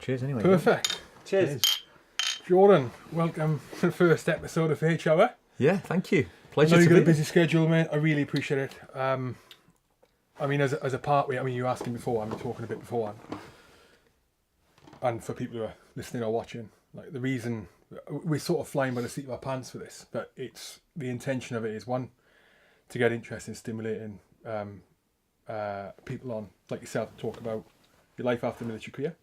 Cheers anyway. Perfect. Cheers. Jordan, welcome to the first episode of H Hour. Yeah, thank you. I Pleasure know to you've be got a here. busy schedule, mate. I really appreciate it. I mean, as a part, I mean, you were asking before, I'm talking a bit before, and for people who are listening or watching, like the reason we're sort of flying by the seat of our pants for this, but it's the intention of it is one, to get interest in stimulating people on like yourself to talk about your life after military career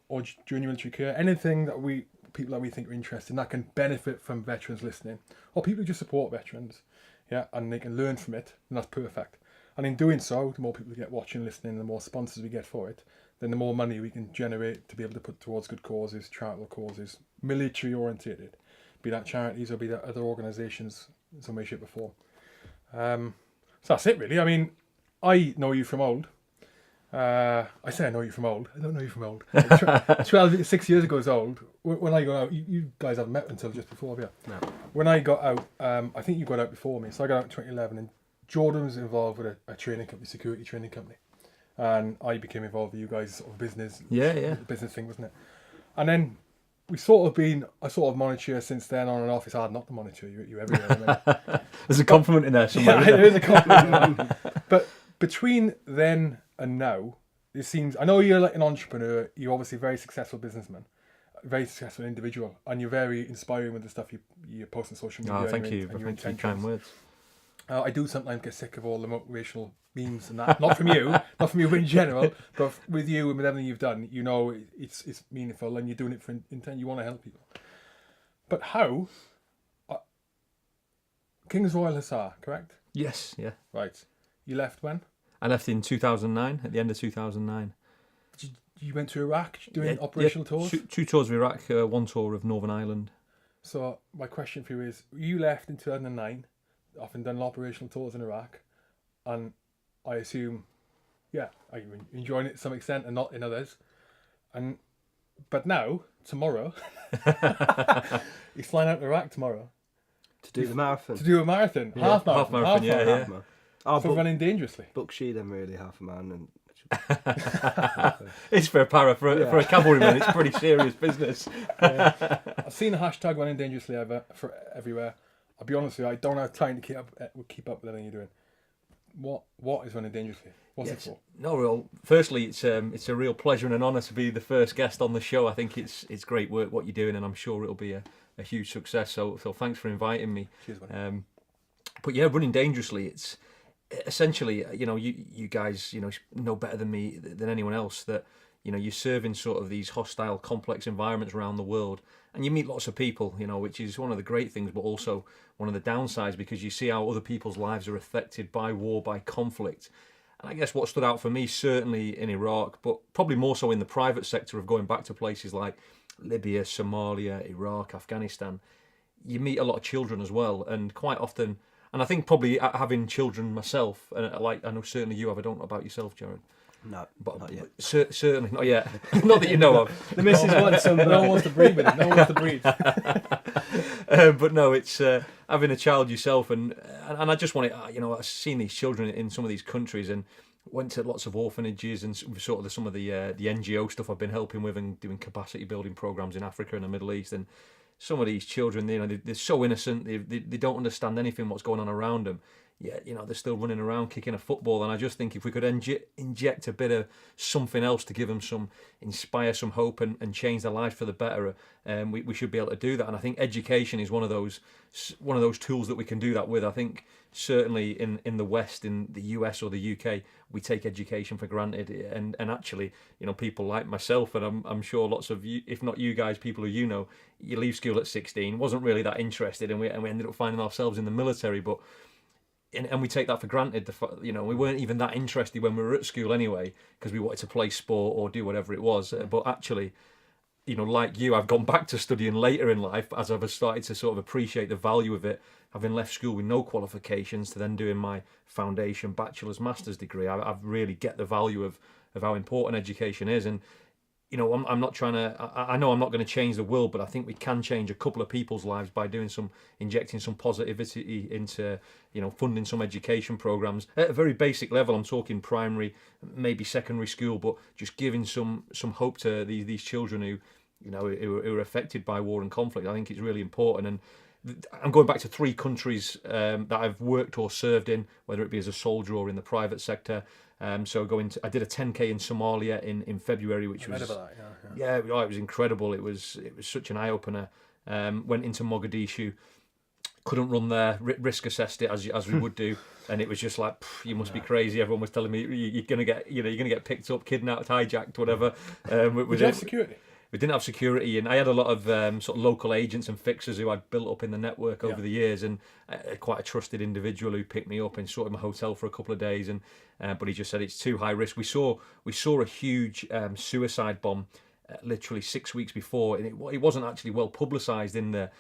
or during your military career, anything that people that we think are interested in that can benefit from veterans listening, or people who just support veterans, yeah, and they can learn from it, and that's perfect. And in doing so, the more people we get watching, listening, the more sponsors we get for it, then the more money we can generate to be able to put towards good causes, charitable causes, military orientated, be that charities or be that other organisations in some way, shape or form. So that's it really. I mean, I know you from old. I say I know you from old. I don't know you from old. 6 years ago is old. When I got out, you guys haven't met until just before, have you? No. When I got out, I think you got out before me. So I got out in 2011 and Jordan was involved with a training company, security training company. And I became involved with you guys' sort of business. Yeah. Business thing, wasn't it? And then I sort of monitor you since then on and off. It's hard not to monitor you everywhere. There's a compliment in there somewhere. Yeah, there is a compliment. But between then and now, it seems, I know you're like an entrepreneur, you're obviously a very successful businessman, a very successful individual, and you're very inspiring with the stuff you post on social media. Oh, thank you. And your Thank you, intentions. kind words. I do sometimes get sick of all the motivational memes and that. Not from you in general, but with you and with everything you've done, you know it's meaningful and you're doing it for intent. You want to help people. But how? King's Royal Hussar, correct? Yes, yeah. Right. You left when? I left in 2009, at the end of 2009. You went to Iraq doing operational tours? Two tours of Iraq, one tour of Northern Ireland. So my question for you is, you left in 2009, often done operational tours in Iraq, and I assume, yeah, are you enjoying it to some extent and not in others? But now, tomorrow, he's flying out to Iraq tomorrow. To do the marathon. To do a marathon, Yeah, half marathon, yeah. Marathon. Oh, For running dangerously. book she then really half a man and It's for a para, for a cavalryman, it's pretty serious business. I've seen the hashtag running dangerously everywhere. I'll be honest with you, I don't have time to keep up with everything you're doing. What is running dangerously? What's it for? No, well, firstly, it's a real pleasure and an honour to be the first guest on the show. I think it's great work what you're doing, and I'm sure it'll be a huge success. So thanks for inviting me. Cheers, buddy. But yeah, running dangerously, it's essentially, you guys, know better than me, than anyone else, that you serve in sort of these hostile, complex environments around the world, and you meet lots of people, which is one of the great things, but also one of the downsides, because you see how other people's lives are affected by war, by conflict. And I guess what stood out for me, certainly in Iraq, but probably more so in the private sector of going back to places like Libya, Somalia, Iraq, Afghanistan, you meet a lot of children as well, and quite often, and I think probably having children myself, and I know certainly you have, I don't know about yourself, Jared. no, But not yet. certainly not yet. Not that you know of. The missus wants some, but no one wants to breed with it. No one wants to breed. But no, it's having a child yourself, and I just want to, I've seen these children in some of these countries, and went to lots of orphanages and sort of some of the NGO stuff I've been helping with, and doing capacity building programs in Africa and the Middle East. And some of these children, they're so innocent, they don't understand anything what's going on around them. Yet, they're still running around kicking a football. And I just think if we could inject a bit of something else to give them inspire some hope and change their lives for the better, we should be able to do that. And I think education is one of those tools that we can do that with. I think certainly in the West, in the US or the UK, we take education for granted. And actually, people like myself, and I'm sure lots of you, if not you guys, people who you leave school at 16, wasn't really that interested, and we ended up finding ourselves in the military, but. And we take that for granted. We weren't even that interested when we were at school anyway, because we wanted to play sport or do whatever it was. But actually, like you, I've gone back to studying later in life as I've started to sort of appreciate the value of it. Having left school with no qualifications to then doing my foundation, bachelor's, master's degree, I've really get the value of how important education is. And you know, I'm not trying to. I know I'm not going to change the world, but I think we can change a couple of people's lives by injecting some positivity into, you know, funding some education programs at a very basic level. I'm talking primary, maybe secondary school, but just giving some hope to these children who, you know, who are affected by war and conflict. I think it's really important. And I'm going back to 3 countries that I've worked or served in, whether it be as a soldier or in the private sector. So I did a 10K in Somalia in February, which was it was incredible. It was such an eye opener. Went into Mogadishu, couldn't run there. Risk assessed it as we would do, and it was just like, you must be crazy. Everyone was telling me you're gonna get picked up, kidnapped, hijacked, whatever. Did you have security? We didn't have security, and I had a lot of sort of local agents and fixers who I'd built up in the network over the years, and quite a trusted individual who picked me up and sorted my hotel for a couple of days. And but he just said it's too high risk. We saw a huge suicide bomb literally 6 weeks before, and it wasn't actually well publicised in the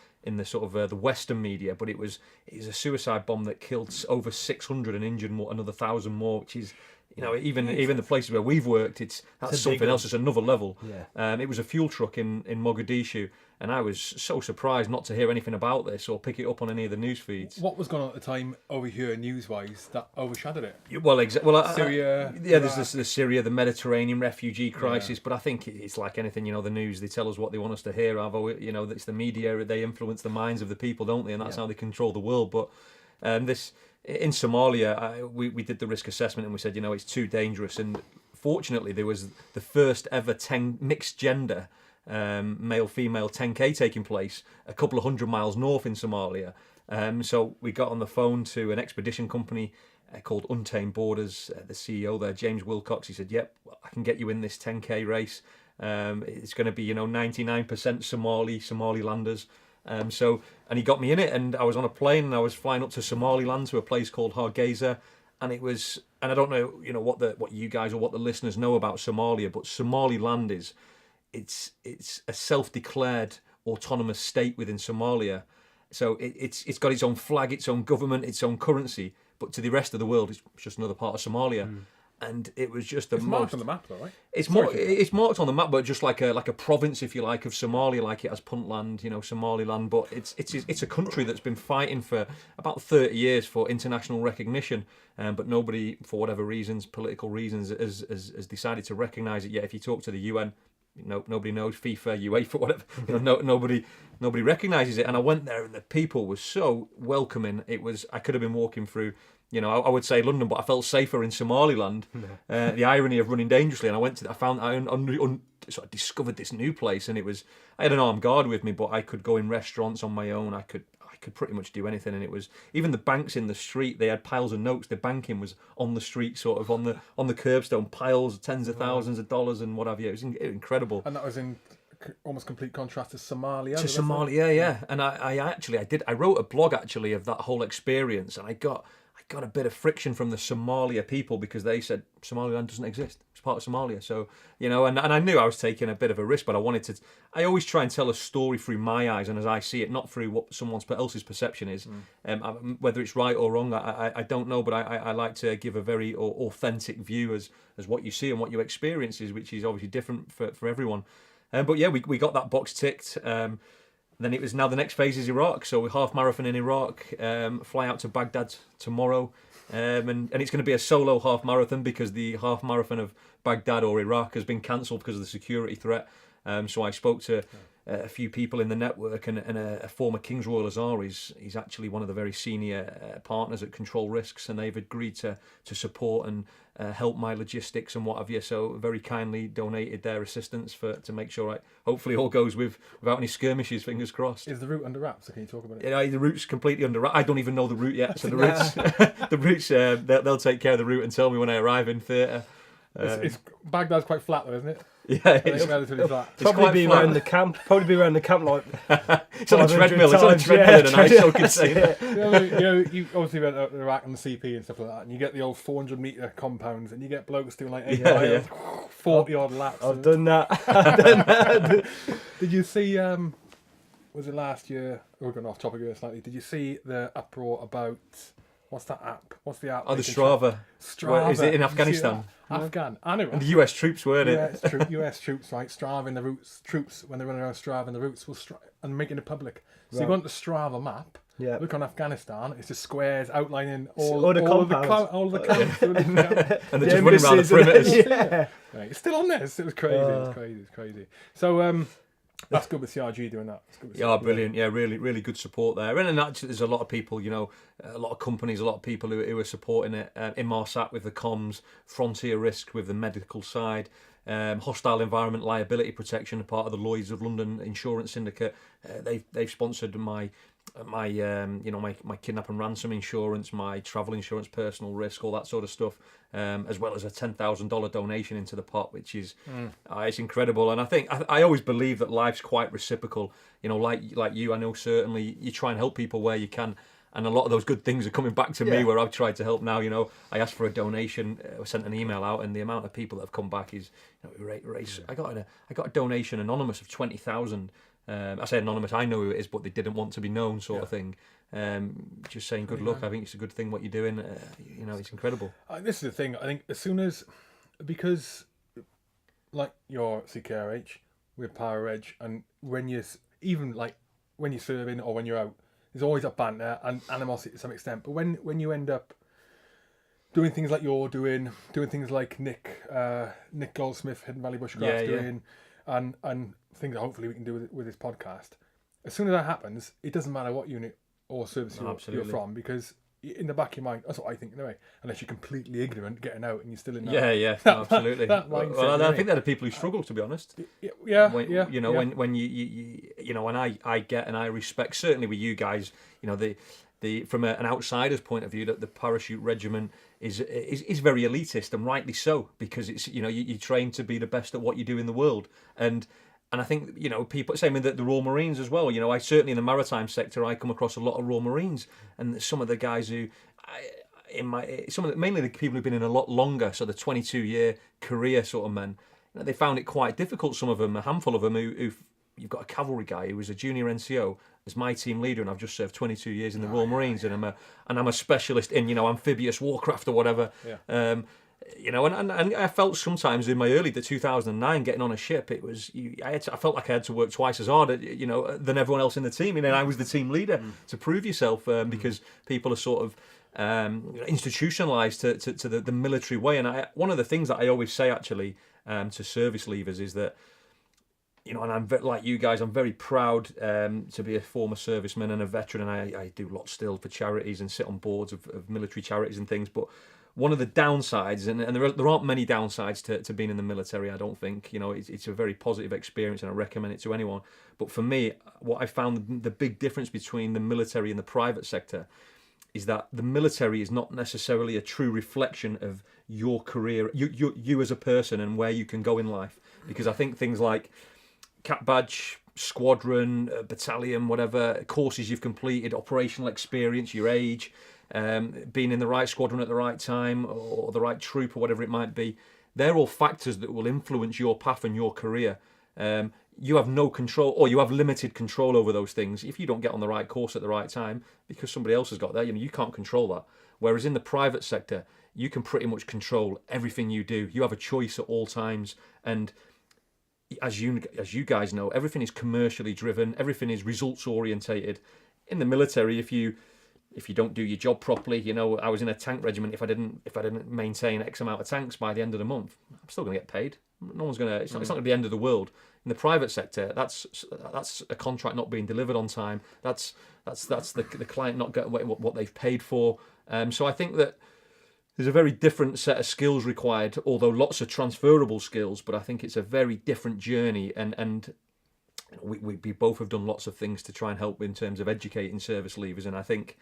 sort of the Western media, but it was a suicide bomb that killed over 600 and injured another 1,000 more, which is, you know, even the places where we've worked, that's something else. It's another level. Yeah. It was a fuel truck in Mogadishu, and I was so surprised not to hear anything about this or pick it up on any of the news feeds. What was going on at the time over here news-wise that overshadowed it? Well, Syria. There's the Syria, the Mediterranean refugee crisis, but I think it's like anything. You know, the news, they tell us what they want us to hear. You know, it's the media. They influence the minds of the people, don't they? And that's how they control the world. But this. In Somalia, we did the risk assessment and we said, you know, it's too dangerous. And fortunately, there was the first ever mixed gender, male-female 10K taking place a couple of 100 miles north in Somalia. So we got on the phone to an expedition company called Untamed Borders. The CEO there, James Wilcox, he said, yep, I can get you in this 10K race. It's going to be, you know, 99% Somalilanders. And he got me in it, and I was on a plane and I was flying up to Somaliland to a place called Hargeisa, and I don't know, you know, what you guys or what the listeners know about Somalia, but Somaliland it's a self-declared autonomous state within Somalia. So it's got its own flag, its own government, its own currency, but to the rest of the world, it's just another part of Somalia. And it was just it's marked on the map, though, right? It's marked on the map, but just like a province, if you like, of Somalia, like it has Puntland, you know, Somaliland. But it's a country that's been fighting for about 30 years for international recognition, but nobody, for whatever reasons, political reasons, has decided to recognise it yet. If you talk to the UN, nobody knows. FIFA, UEFA, whatever. You know, nobody recognises it. And I went there, and the people were so welcoming. I could have been walking through, you know, I would say London, but I felt safer in Somaliland. The irony of running dangerously, and I sort of discovered this new place, and I had an armed guard with me, but I could go in restaurants on my own. I could pretty much do anything, and it was even the banks in the street. They had piles of notes. The banking was on the street, sort of on the curbstone, piles, tens of thousands of dollars, and what have you. It was incredible. And that was in almost complete contrast to Somalia. To Somalia, yeah. And I wrote a blog actually of that whole experience, and I got a bit of friction from the Somalia people because they said Somaliland doesn't exist. It's part of Somalia. So, you know, and I knew I was taking a bit of a risk, but I always try and tell a story through my eyes and as I see it, not through what someone else's perception is. Whether it's right or wrong, I don't know, but I like to give a very authentic view as what you see and what you experience is, which is obviously different for everyone. But yeah, we got that box ticked. Then it was now the next phase is Iraq. So we half marathon in Iraq, fly out to Baghdad tomorrow. And it's going to be a solo half marathon because the half marathon of Baghdad or Iraq has been cancelled because of the security threat. So I spoke to a few people in the network, and a former King's Royal Azar he's actually one of the very senior partners at Control Risks, and they've agreed to support and help my logistics and what have you. So very kindly donated their assistance to make sure hopefully all goes without any skirmishes. Fingers crossed. Is the route under wraps? So can you talk about it? Yeah, the route's completely under wraps. I don't even know the route yet. So the routes they'll take care of the route and tell me when I arrive in theatre. Baghdad's quite flat though, isn't it? Yeah, it's relatively flat. Probably be around the camp. Probably be around the camp like. It's on a treadmill. It's on a treadmill in an ice container. You obviously went to Iraq and the CP and stuff like that, and you get the old 400-metre compounds, and you get blokes doing like 8 miles, 40 odd laps. I've done that. Did you see? Was it last year? We're going off topic here slightly. Did you see the uproar about What's that app? What's the app? Oh, the they can track- Strava. Where, is it in Did you see Afghanistan? that? Afghan. I know. And the US troops, weren't it? US troops, right? Strava in the routes. Troops, when they run around Strava in the routes, will and making it public. So you Right. go on the Strava map, Yeah. look on Afghanistan, it's just squares outlining All the compounds. all the camps. And they're The just running around the embassies and- perimeters. Yeah. Right, it's still on there. It was crazy. It was crazy. So that's good with CRG doing that. It's good with Yeah, CRG. brilliant. Yeah, really, really good support there. And then actually, there's a lot of people, you know, a lot of companies, a lot of people who are supporting it. Inmarsat with the comms, Frontier Risk with the medical side, Hostile Environment Liability Protection, a part of the Lloyd's of London Insurance Syndicate. They've sponsored my kidnap and ransom insurance, my travel insurance, personal risk, all that sort of stuff, as well as a $10,000 donation into the pot, which is it's incredible. And I think I always believe that life's quite reciprocal. You know, like you, I know certainly you try and help people where you can. And a lot of those good things are coming back to me where I've tried to help now. You know, I asked for a donation, sent an email out, and the amount of people that have come back is, you know, I got a donation anonymous of 20,000. I say anonymous, I know who it is, but they didn't want to be known, sort of thing. Just saying good luck. I think it's a good thing what you're doing. You know, it's incredible. This is the thing. I think as soon as, because like your CKRH with Power Edge, and when you're serving or when you're out, there's always a banter and animosity to some extent. But when you end up doing things like you're doing things like Nick Goldsmith, Hidden Valley Bushcraft's doing, and things that hopefully we can do with this podcast. As soon as that happens, it doesn't matter what unit or service you're from, because in the back of your mind, that's what I think anyway. Unless you're completely ignorant, getting out and you're still in that. Absolutely. That mindset, well, I think they're the people who struggle, to be honest. When you know, when I get and I respect, certainly with you guys, you know, the from an outsider's point of view, that the parachute regiment is very elitist, and rightly so, because it's, you know, you train to be the best at what you do in the world. And I think, you know, people, same with the Royal Marines as well. You know, I certainly in the maritime sector, I come across a lot of Royal Marines, and some of the guys who, mainly the people who've been in a lot longer, so the 22-year career sort of men, you know, they found it quite difficult. Some of them, a handful of them, you've got a cavalry guy who was a junior NCO as my team leader, and I've just served 22 years in the Royal Marines, and I'm a specialist in, you know, amphibious warcraft or whatever. You know, and I felt sometimes in my early 2009 getting on a ship, it was I felt like I had to work twice as hard, you know, than everyone else in the team. And then I was the team leader to prove yourself, because people are sort of institutionalized to the military way. And one of the things that I always say actually to service leavers is that, you know, and I'm like you guys, I'm very proud to be a former serviceman and a veteran, and I do lots still for charities and sit on boards of military charities and things. But one of the downsides, and there aren't many downsides to being in the military, I don't think. You know, it's a very positive experience, and I recommend it to anyone. But for me, what I found the big difference between the military and the private sector is that the military is not necessarily a true reflection of your career, you as a person, and where you can go in life. Because I think things like cap badge, squadron, battalion, whatever, courses you've completed, operational experience, your age, being in the right squadron at the right time, or the right troop, or whatever it might be, they're all factors that will influence your path and your career. You have no control, or you have limited control over those things if you don't get on the right course at the right time, because somebody else has got there. You know, you can't control that. Whereas in the private sector, you can pretty much control everything you do. You have a choice at all times, and as you guys know, everything is commercially driven. Everything is results orientated. In the military, if you don't do your job properly, you know, I was in a tank regiment. If I didn't maintain X amount of tanks by the end of the month, I'm still going to get paid. No one's going to. It's not going to be the end of the world. In the private sector, that's a contract not being delivered on time. That's the client not getting what they've paid for. So I think that there's a very different set of skills required, although lots of transferable skills. But I think it's a very different journey, and we both have done lots of things to try and help in terms of educating service leavers. And I think,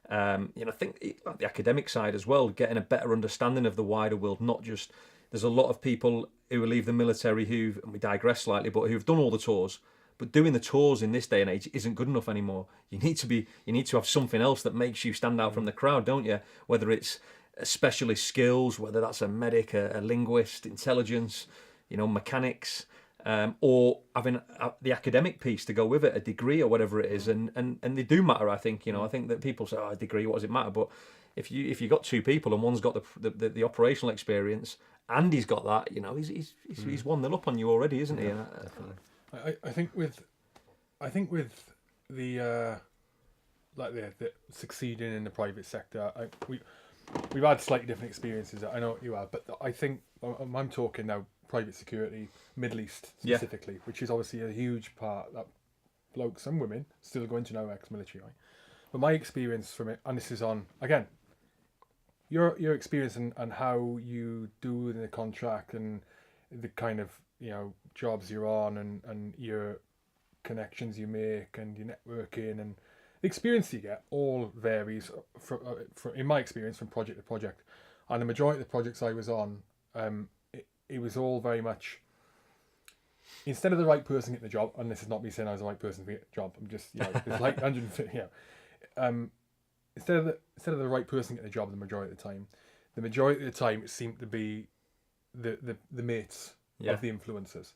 I think the academic side as well, getting a better understanding of the wider world. Not just, there's a lot of people who leave the military and we digress slightly, but who've done all the tours. But doing the tours in this day and age isn't good enough anymore. You need to have something else that makes you stand out from the crowd, don't you? Whether it's specialist skills, whether that's a medic, a linguist, intelligence, you know, mechanics, or having the academic piece to go with it, a degree or whatever it is, and they do matter. I think, you know, I think that people say, "Oh, a degree, what does it matter?" But if you got two people and one's got the operational experience and he's got that, you know, he's 1-0 up on you already, isn't he? Yeah, definitely. I think with the like the succeeding in the private sector, we've had slightly different experiences. I know what you have, but I think I'm talking now private security, Middle East specifically, which is obviously a huge part that blokes and women still going to know ex-military, right? But my experience from it, and this is on again, your experience and how you do in the contract and the kind of, you know, jobs you're on and your connections you make and your networking and the experience you get all varies in my experience from project to project. And the majority of the projects I was on, it was all very much, instead of the right person getting the job, and this is not me saying I was the right person to get the job, I'm just, you know, it's like 150, you know, instead of the right person getting the job the majority of the time it seemed to be the mates of the influencers.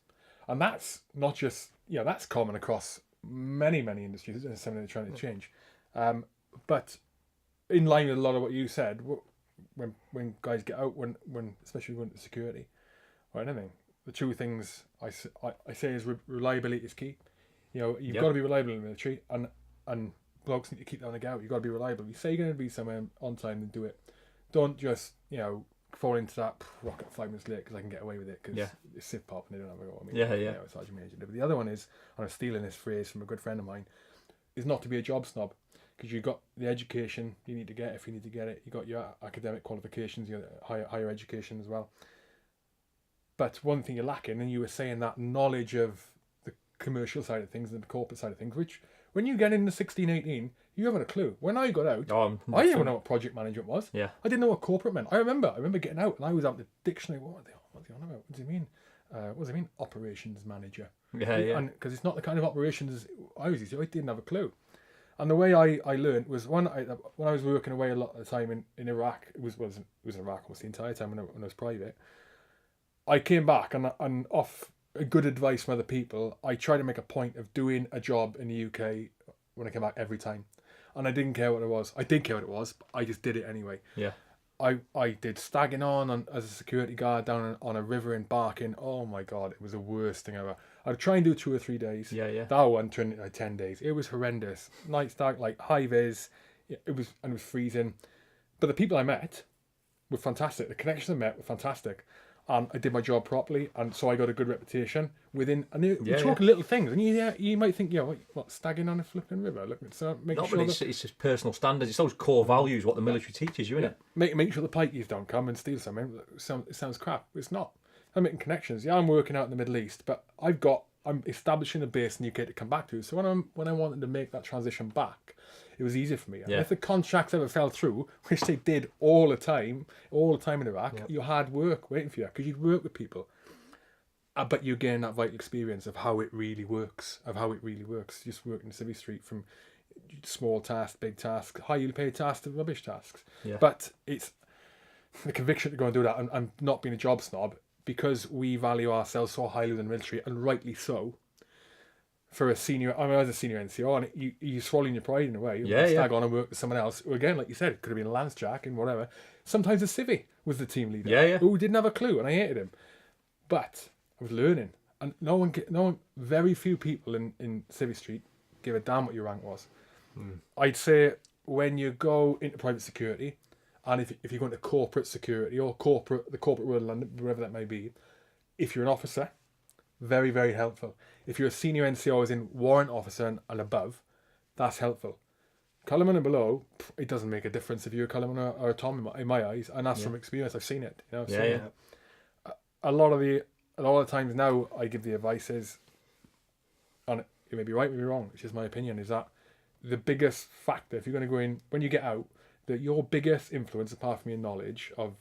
And that's not just, you know, that's common across many industries, and something they're trying to change. But in line with a lot of what you said, when guys get out, when especially when it's security or anything, the two things I say is reliability is key. You know, you've got to be reliable in the military, and blokes need to keep that on the go. You've got to be reliable. You say you're going to be somewhere on time and do it. Don't just, you know, fall into that rocket 5 minutes late because I can get away with it because it's SIP pop and they don't have a go at me. You know, it's Sergeant Major. But the other one is, and I'm stealing this phrase from a good friend of mine, is not to be a job snob, because you've got the education you need to get if you need to get it. You've got your academic qualifications, your higher education as well. But one thing you're lacking, and you were saying that knowledge of the commercial side of things and the corporate side of things, which when you get into 16, 18, you haven't a clue. When I got out, I didn't know what project management was. Yeah. I didn't know what corporate meant. I remember getting out and I was out the dictionary. What's he on about? What does he mean? What does he mean? Operations manager. Yeah. And because it's not the kind of operations I was used to. I didn't have a clue. And the way I learned was when I was working away a lot of the time in Iraq. It was Iraq almost the entire time when I was private. I came back and off good advice from other people, I tried to make a point of doing a job in the UK when I came back every time. And I didn't care what it was. I did care what it was, but I just did it anyway. Yeah. I did stagging on as a security guard down on a river in Barking. Oh my God, it was the worst thing ever. I'd try and do 2 or 3 days. Yeah. That one turned into 10 days. It was horrendous. Night stag, like high vis. It was freezing. But the people I met were fantastic. The connections I met were fantastic. And I did my job properly, and so I got a good reputation within. And we're talking little things, and you might think, what stagging on a flipping river? Look, so making sure it's just personal standards. It's those core values what the military teaches you, isn't it? Make sure the pikeys don't come and steal something. It sounds crap. It's not. I'm making connections. Yeah, I'm working out in the Middle East, but I'm establishing a base in the UK to come back to. So when I wanted to make that transition back, it was easier for me. And if the contracts ever fell through, which they did all the time in Iraq, you had work waiting for you because you'd work with people. But you gain that vital experience of how it really works, Just working in Civvy Street from small tasks, big tasks, highly paid tasks to rubbish tasks. Yeah. But it's the conviction to go and do that and not being a job snob, because we value ourselves so highly in the military, and rightly so. For a senior, I was a senior NCO, and you're swallowing your pride in a way. You stag on and work with someone else. Who, again, like you said, it could have been a Lance Jack and whatever. Sometimes a civvy was the team leader. Who didn't have a clue, and I hated him. But I was learning, and very few people in Civvy Street give a damn what your rank was. I'd say when you go into private security, and if you go into corporate security or the corporate world, wherever that may be, if you're an officer, very, very helpful. If you're a senior NCO, as in warrant officer and above, that's helpful. Column and below, it doesn't make a difference if you're a column or a Tom in my eyes, and that's from experience. I've seen it. A lot of the times now, I give the advice is, and it may be right, maybe wrong. It's just my opinion. Is that the biggest factor if you're going to go in when you get out? That your biggest influence, apart from your knowledge of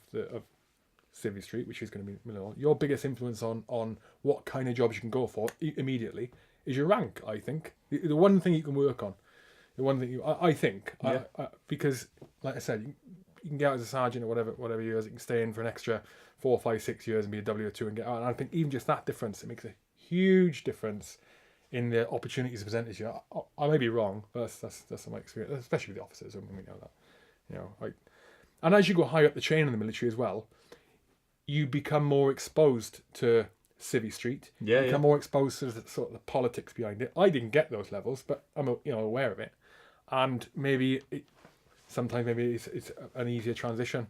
Civvy Street, which is going to be your biggest influence on what kind of jobs you can go for immediately is your rank. I think the one thing you can work on, the one thing I think, because like I said, you can get out as a sergeant or whatever years, you can stay in for an extra 4, 5, 6 years and be a W2 and get out. And I think even just that difference, it makes a huge difference in the opportunities presented to you. I may be wrong, but that's my experience, especially with the officers. I mean, we know that. And as you go higher up the chain in the military as well, you become more exposed to Civvy Street. Yeah, you become more exposed to the sort of the politics behind it. I didn't get those levels, but I'm aware of it. And sometimes it's an easier transition.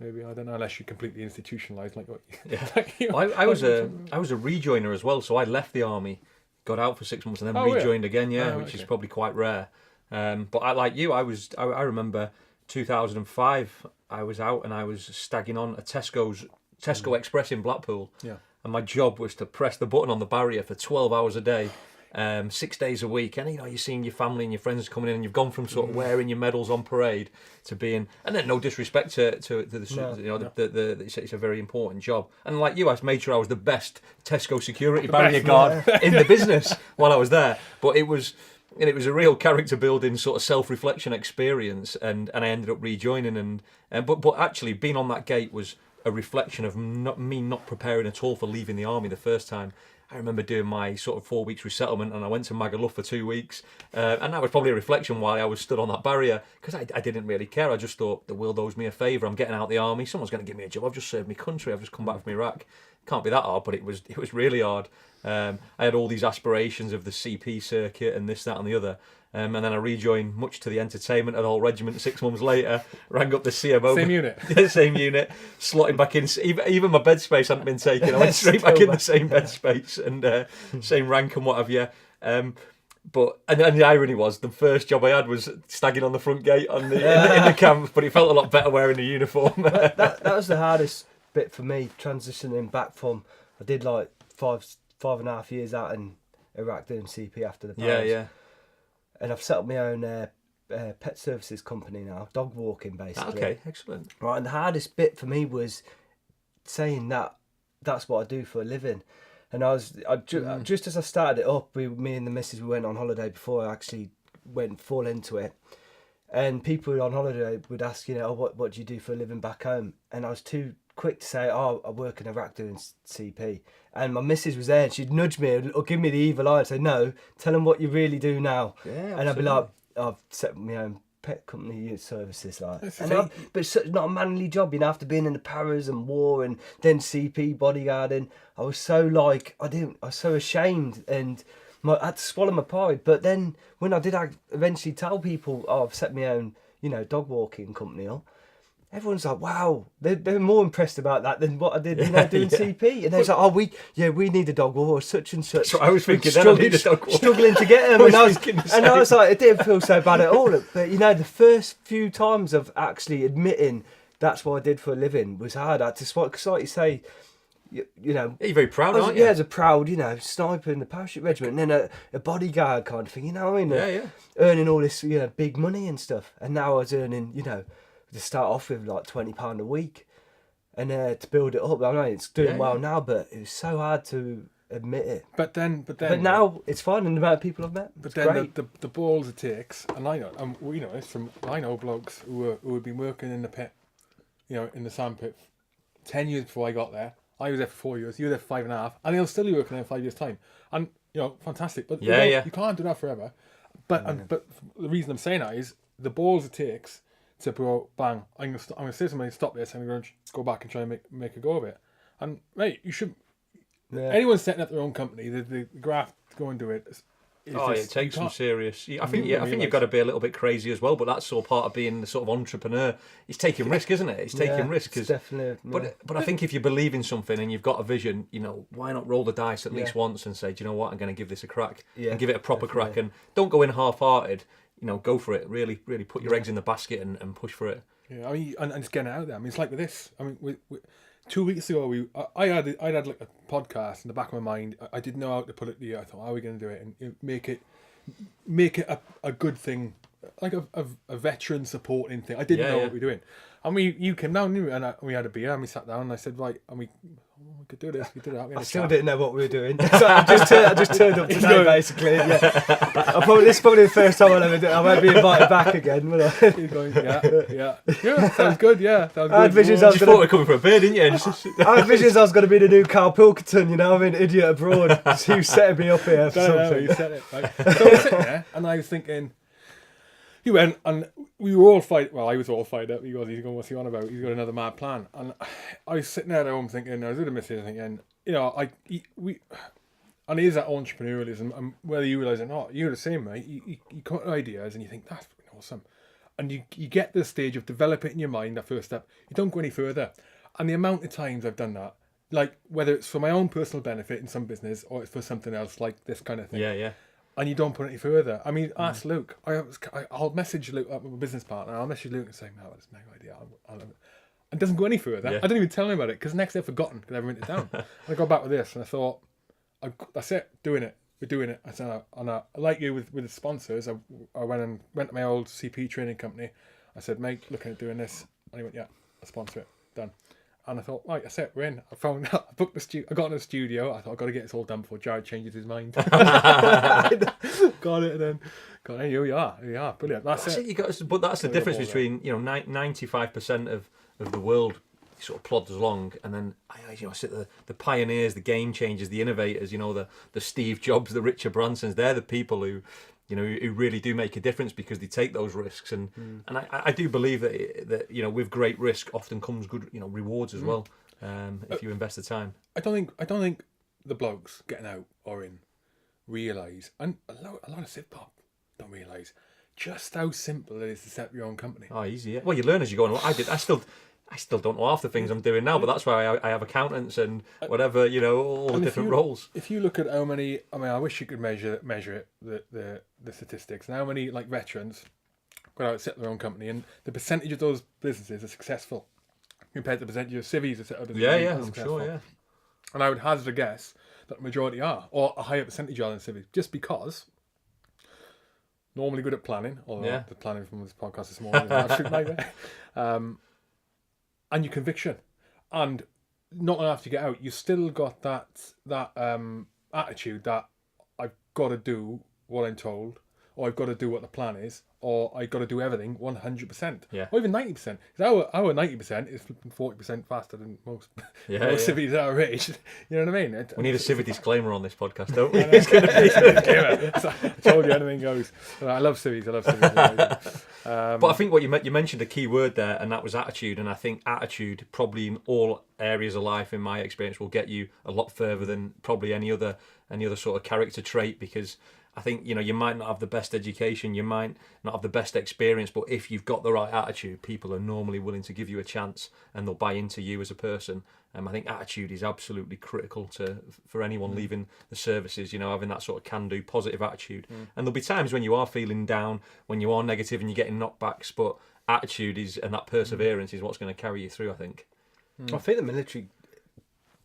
Maybe, I don't know, unless you're completely institutionalized like what I was a rejoiner as well, so I left the army, got out for 6 months, and then rejoined again, which is probably quite rare. But I remember 2005, I was out and I was stagging on a Tesco Express in Blackpool. Yeah. And my job was to press the button on the barrier for 12 hours a day, 6 days a week. And, you're seeing your family and your friends coming in, and you've gone from sort of wearing your medals on parade to being, and then no disrespect to the it's a very important job. And like you, I made sure I was the best Tesco security barrier guard in the business while I was there. But it was a real character building sort of self-reflection experience, and I ended up rejoining. But actually being on that gate was a reflection of me not preparing at all for leaving the army the first time. I remember doing my sort of 4 weeks resettlement, and I went to Magaluf for 2 weeks, and that was probably a reflection why I was stood on that barrier, because I didn't really care. I just thought the world owes me a favour. I'm getting out of the army. Someone's going to give me a job. I've just served my country. I've just come back from Iraq. Can't be that hard, but it was really hard. I had all these aspirations of the CP circuit and this, that, and the other. And then I rejoined, much to the entertainment of the whole regiment. 6 months later, rang up the CMO. Same unit. Same unit. Slotted back in. Even my bed space hadn't been taken. I went straight back in the same bed space and same rank and what have you. But the irony was, the first job I had was stagging on the front gate in the camp, but it felt a lot better wearing the uniform. that was the hardest bit for me, transitioning back from, I did like five and a half years out in Iraq doing CP after the Paris. Yeah. And I've set up my own pet services company now, dog walking basically. Okay, excellent. Right, and the hardest bit for me was saying that's what I do for a living. And just as I started it up, me and the missus, we went on holiday before I actually went full into it. And people on holiday would ask, what do you do for a living back home? And I was too quick to say, I work in Iraq doing CP. And my missus was there, and she'd nudge me or give me the evil eye and say, no, tell them what you really do now. Yeah, and I'd be like, I've set up my own pet company services. But it's not a manly job, after being in the paras and war and then CP bodyguarding. I was so I was so ashamed, and I had to swallow my pride. But then when I did eventually tell people, I've set my own, dog walking company up, everyone's like, wow, they're more impressed about that than what I did, doing CP. And they're like, we need a dog walk, or such and such. That's what I was thinking, then I need a dog walk. Struggling to get them. I was like, it didn't feel so bad at all. But, the first few times of actually admitting that's what I did for a living was hard. I had to, because like you say, you're very proud, aren't you? Yeah, as a proud, sniper in the parachute regiment, and then a bodyguard kind of thing, Yeah. Earning all this, big money and stuff. And now I was earning, to start off with like £20 a week, and to build it up. I know it's doing well now, but it was so hard to admit it. But now it's fine, and the amount of people I've met. But then the balls it takes, and I know blokes who had been working in the pit, in the sandpit, 10 years before I got there. I was there for 4 years. You were there for 5.5, and they'll still be working there in 5 years' time. And fantastic. But you can't do that forever. But but the reason I'm saying that is the balls it takes to go, bang, I'm going to say something, stop this, and I'm going to go back and try and make a go of it. And, mate, you should... Yeah. Anyone setting up their own company, the graft to go and do it... It takes some serious... I think you've got to be a little bit crazy as well, but that's all part of being the sort of entrepreneur. It's taking risk, isn't it? It's taking risk. It's definitely... But I think if you believe in something and you've got a vision, why not roll the dice at least once and say, do you know what, I'm going to give this a crack, and give it a proper crack, and don't go in half-hearted. Go for it. Really, really put your eggs in the basket and push for it. Yeah, I mean, and just getting out there. I mean, it's like with this. I mean, we 2 weeks ago, I had like a podcast in the back of my mind. I didn't know how to put it together. I thought, how are we going to do it and make it a good thing, like a veteran supporting thing. I didn't know what we were doing. And you came down, and we had a beer, and we sat down, and I said, right, and we could do this, we did that. I still didn't know what we were doing. So I just turned up today, basically. Yeah. This is probably the first time I'll ever do it. I won't be invited back again, will I? You're going, yeah, sounds good, yeah. I had visions I was thought we were coming for a beer, didn't you? I had visions I was going to be the new Carl Pilkington, idiot abroad. Who's setting me up here for something. You said it, right? So I was sitting there, and I was thinking, He went, and we were all fired. Well, I was all fired up. He goes, he's going, what's he on about? He's got another mad plan. And I was sitting there at home thinking, I was going to miss it, thinking, you know, and it is that entrepreneurialism, and whether you realise it or not, you're the same, mate. You come up with ideas and you think, that's awesome. And you get to the stage of develop it in your mind, that first step. You don't go any further. And the amount of times I've done that, like whether it's for my own personal benefit in some business or it's for something else like this kind of thing. Yeah. And you don't put it any further. I mean, ask Luke. I'll message Luke, my business partner. I'll message Luke and say, no, that's a mega idea. I'll love it. And it doesn't go any further. Yeah. I didn't even tell him about it because next day I've forgotten because I haven't written it down. And I got back with this and I thought, that's it, doing it. We're doing it. I said, like you with the sponsors, I went to my old CP training company. I said, mate, looking at doing this. And he went, yeah, I'll sponsor it. Done. And I thought, right, that's it, we're in. I booked the studio. I got in the studio. I thought, I've got to get this all done before Jared changes his mind. Got it, and then here we are. Brilliant. That's it. But that's the difference between 95% of the world sort of plods along, and then I sit the pioneers, the game changers, the innovators. The Steve Jobs, the Richard Bransons. They're the people who really do make a difference because they take those risks, and I do believe that with great risk often comes good rewards as well, if you invest the time. I don't think the blokes getting out or in realise, and a lot of Civ Pop don't realise just how simple it is to set up your own company. Oh, easy. Yeah. Well, you learn as you go on. I still don't know half the things I'm doing now, but that's why I have accountants and whatever, all the different roles. If you look at how many, I wish you could measure it, the statistics, and how many like veterans go out and set their own company, and the percentage of those businesses are successful compared to the percentage of civvies that set up businesses. Yeah, I'm sure, yeah. And I would hazard a guess that the majority are, or a higher percentage are than civvies, just because normally good at planning, although the planning from this podcast this morning is an absolute nightmare. And your conviction, and not long after you get out, you still got that attitude that I've got to do what I'm told, or I've got to do what the plan is, or I've got to do everything 100%, or even 90%. Because our 90% is 40% faster than most civvies our age. You know what I mean? We need a civic disclaimer on this podcast, don't we? It's going to be a disclaimer. I told you, anything goes. I love civvies. But I think what you mentioned a key word there, and that was attitude. And I think attitude, probably in all areas of life, in my experience, will get you a lot further than probably any other sort of character trait, because I think you might not have the best education, you might not have the best experience, but if you've got the right attitude, people are normally willing to give you a chance and they'll buy into you as a person. I think attitude is absolutely critical for anyone leaving the services, having that sort of can-do, positive attitude. And there'll be times when you are feeling down, when you are negative and you're getting knockbacks, but attitude and that perseverance is what's going to carry you through, I think. I think the military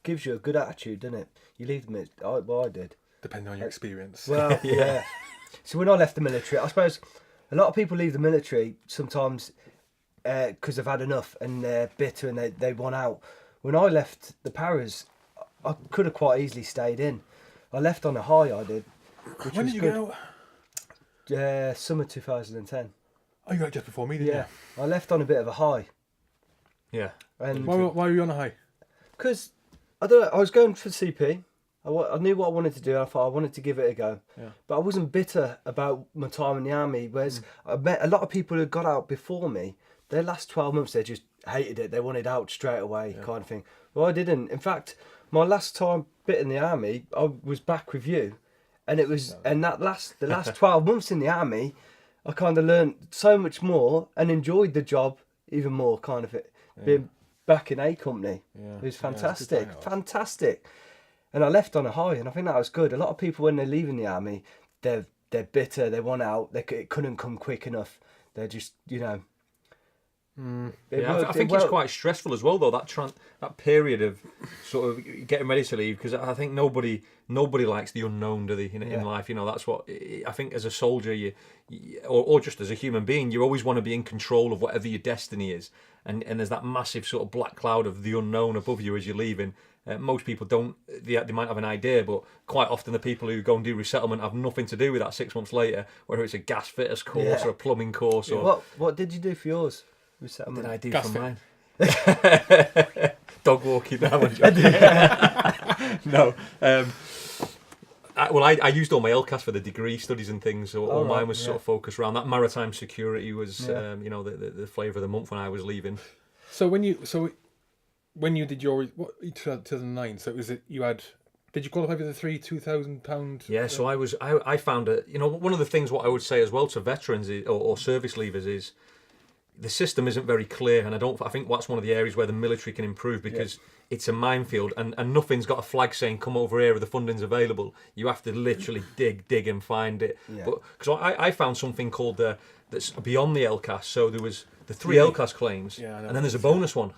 gives you a good attitude, doesn't it? You leave them, I did. Depending on your experience. Well, yeah. So when I left the military, I suppose a lot of people leave the military sometimes because they've had enough and they're bitter and they want out. When I left the Paras, I could have quite easily stayed in. I left on a high, I did. When did you get out? Summer 2010. Oh, you got just before me, didn't you? I left on a bit of a high. Yeah. And why were you on a high? Because, I don't know, I was going for CP. I knew what I wanted to do, and I thought I wanted to give it a go. Yeah. But I wasn't bitter about my time in the army, whereas I met a lot of people who got out before me. Their last 12 months, they just hated it. They wanted out straight away, kind of thing. Well, I didn't. In fact, my last time bit in the army, I was back with you. And it was, and the last 12 months in the army, I kind of learned so much more and enjoyed the job even more, kind of it. Being back in A Company. Yeah. It was fantastic. Fantastic. And I left on a high, and I think that was good. A lot of people, when they're leaving the army, they're bitter, they want out, it couldn't come quick enough. They're just, I think it's quite stressful as well, though, that period of sort of getting ready to leave, because I think nobody likes the unknown, do they, in life? That's what I think as a soldier, or just as a human being, you always want to be in control of whatever your destiny is. And there's that massive sort of black cloud of the unknown above you as you're leaving. Most people don't, they might have an idea, but quite often the people who go and do resettlement have nothing to do with that 6 months later, whether it's a gas fitters course or a plumbing course. Or What did you do for yours? Resettlement? What did I do gas for fit. mine? Dog walking now. No. I used all my LCAS for the degree studies and things, so all mine was yeah. sort of focused around that. Maritime security was, Yeah. the flavour of the month when I was leaving. So when you did your 2009, so was it you had? Did you qualify for the £2,000? Yeah, so I found it. One of the things what I would say as well to veterans or service leavers is the system isn't very clear, and I think that's one of the areas where the military can improve because it's a minefield, and nothing's got a flag saying come over here, the funding's available. You have to literally dig and find it. Yeah. But because I found something called that's beyond the LCAS. So there was the 3 LCAS claimes, Yeah, I know. and then there's a bonus one.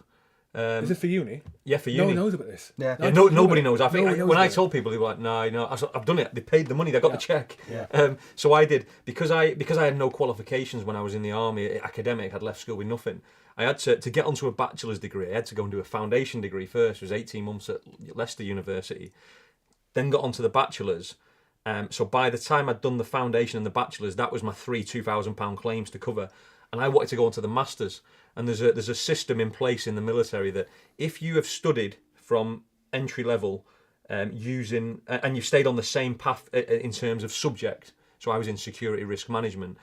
Is it for uni? Yeah, for No uni. one knows about this. Yeah. Yeah, nobody knows. I think No one knows when I about told people, they were like, "No, I've done it. They paid the money. They got the check." Yeah. So I did because I had no qualifications when I was in the army. Academic, I'd left school with nothing. I had to get onto a bachelor's degree. I had to go and do a foundation degree first. It was 18 months at Leicester University. Then got onto the bachelor's. So by the time I'd done the foundation and the bachelor's, that was my 3 £2,000 claims to cover. And I wanted to go onto the masters. And there's a system in place in the military that if you have studied from entry level and you've stayed on the same path in terms of subject, so I was in security risk management,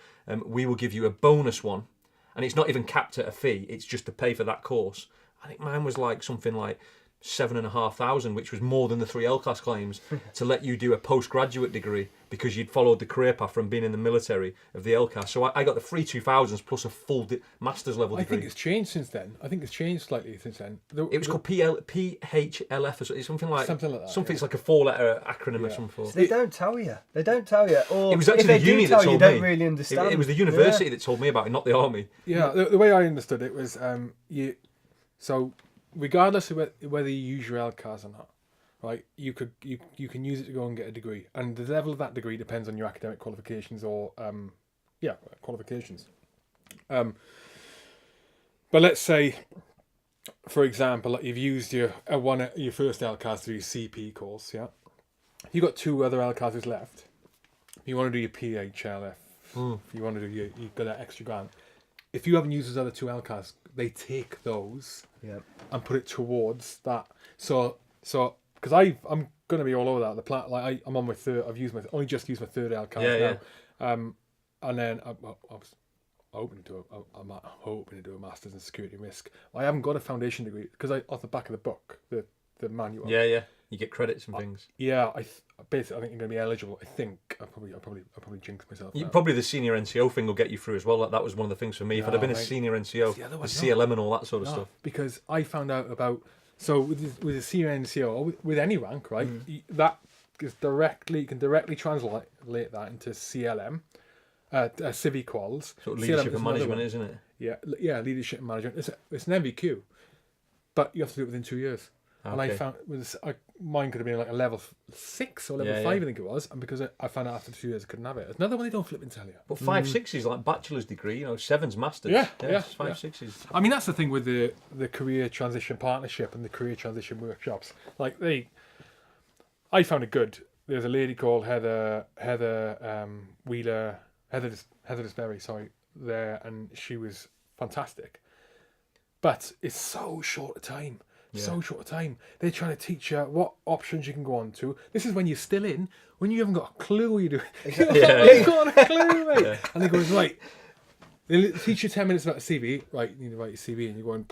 we will give you a bonus one, and it's not even capped at a fee, it's just to pay for that course. I think mine was like something like 7,500, which was more than the 3 LCAS claims, to let you do a postgraduate degree because you'd followed the career path from being in the military of the LCAS. So I got the 3 2000s plus a full master's level degree. I think it's changed since then. I think it's changed slightly since then. It was called PHLF or something like that. Something it's like a 4-letter acronym or something. So they don't tell you. They don't tell you. Or It was actually if the they uni do that tell you, told me. don't really understand. It was the university that told me about it, not the army. Yeah, the way I understood it was so regardless of whether you use your LCAS or not, right? You can use it to go and get a degree, and the level of that degree depends on your academic qualifications or qualifications. But let's say, for example, like you've used your first LCAS to do your CP course, yeah. You've got 2 other LCASs left. You want to do your PHLF. If you want to do you got that extra grant. If you haven't used those other 2 LCAS, they take those and put it towards that. So because I'm going to be all over that. The plan, like I'm on my 3rd. I've only just used my 3rd LCAS now. And then I'm hoping to do a master's in security risk. I haven't got a foundation degree because off the back of the book, the manual. Yeah. You get credits and things. Basically, I think you're going to be eligible. I think I'll probably jinx myself. Probably the senior NCO thing will get you through as well. That was one of the things for me. If I'd have been a senior NCO, the CLM and all that sort of stuff. Because I found out about with the senior NCO or with any rank, right? That is you can directly translate that into CLM, civic quals. Sort of leadership and management, isn't it? Yeah, leadership and management. It's an MVQ, but you have to do it within 2 years. Okay. And I found mine could have been like a level 6 or level 5, I think it was. And because I found out after 2 years I couldn't have it. It's another one they don't flip and tell you. But 5/6s like bachelor's degree, 7's masters. Yeah, 5/6s. I mean, that's the thing with the career transition partnership and the career transition workshops. Like I found it good. There's a lady called Heather Wheeler, Heather Desberry, there, and she was fantastic. But it's so short a time. So short a time. They're trying to teach you what options you can go on to. This is when you're still in, when you haven't got a clue what you're doing. You've got a clue, mate. Yeah. And they go, right, they teach you 10 minutes about a CV. Right, you need to write your CV, and you're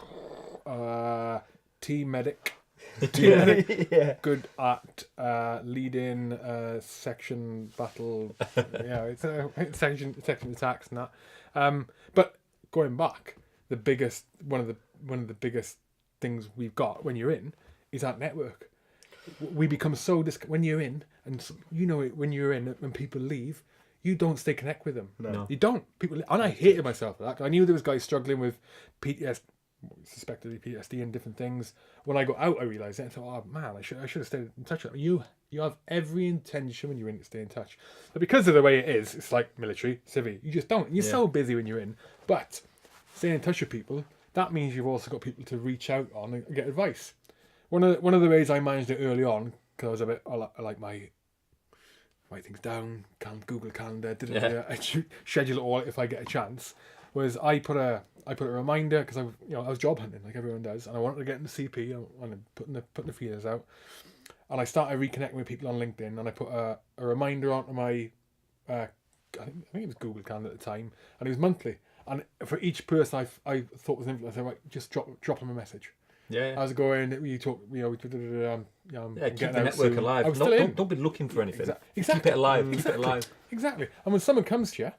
going, team medic. Good at leading section battle. It's section attacks and that. But going back, one of the biggest things we've got when you're in is that network. We become so when you're in, and when you're in and people leave, you don't stay connect with them. No. You don't. People, and I hated myself for that. I knew there was guys struggling with PTSD, suspected PTSD and different things. When I got out, I realised it. I thought, oh man, I should have stayed in touch with them. You have every intention when you're in to stay in touch, but because of the way it is, it's like military, civvy. You just don't. You're so busy when you're in, but staying in touch with people. That means you've also got people to reach out on and get advice. One of the ways I managed it early on, because I like my write things down, Google Calendar, I schedule it all if I get a chance. Was I put a reminder because I was job hunting like everyone does, and I wanted to get into CP and putting the feelers out. and I started reconnecting with people on LinkedIn, and I put a reminder onto my, I think it was Google Calendar at the time, and it was monthly. And for each person I thought was an influencer, I said, right, just drop them a message. Yeah. How's it going? You talk, keep the network alive. Don't be looking for anything. Exactly. Keep it alive. Keep it alive. Exactly. And when someone comes to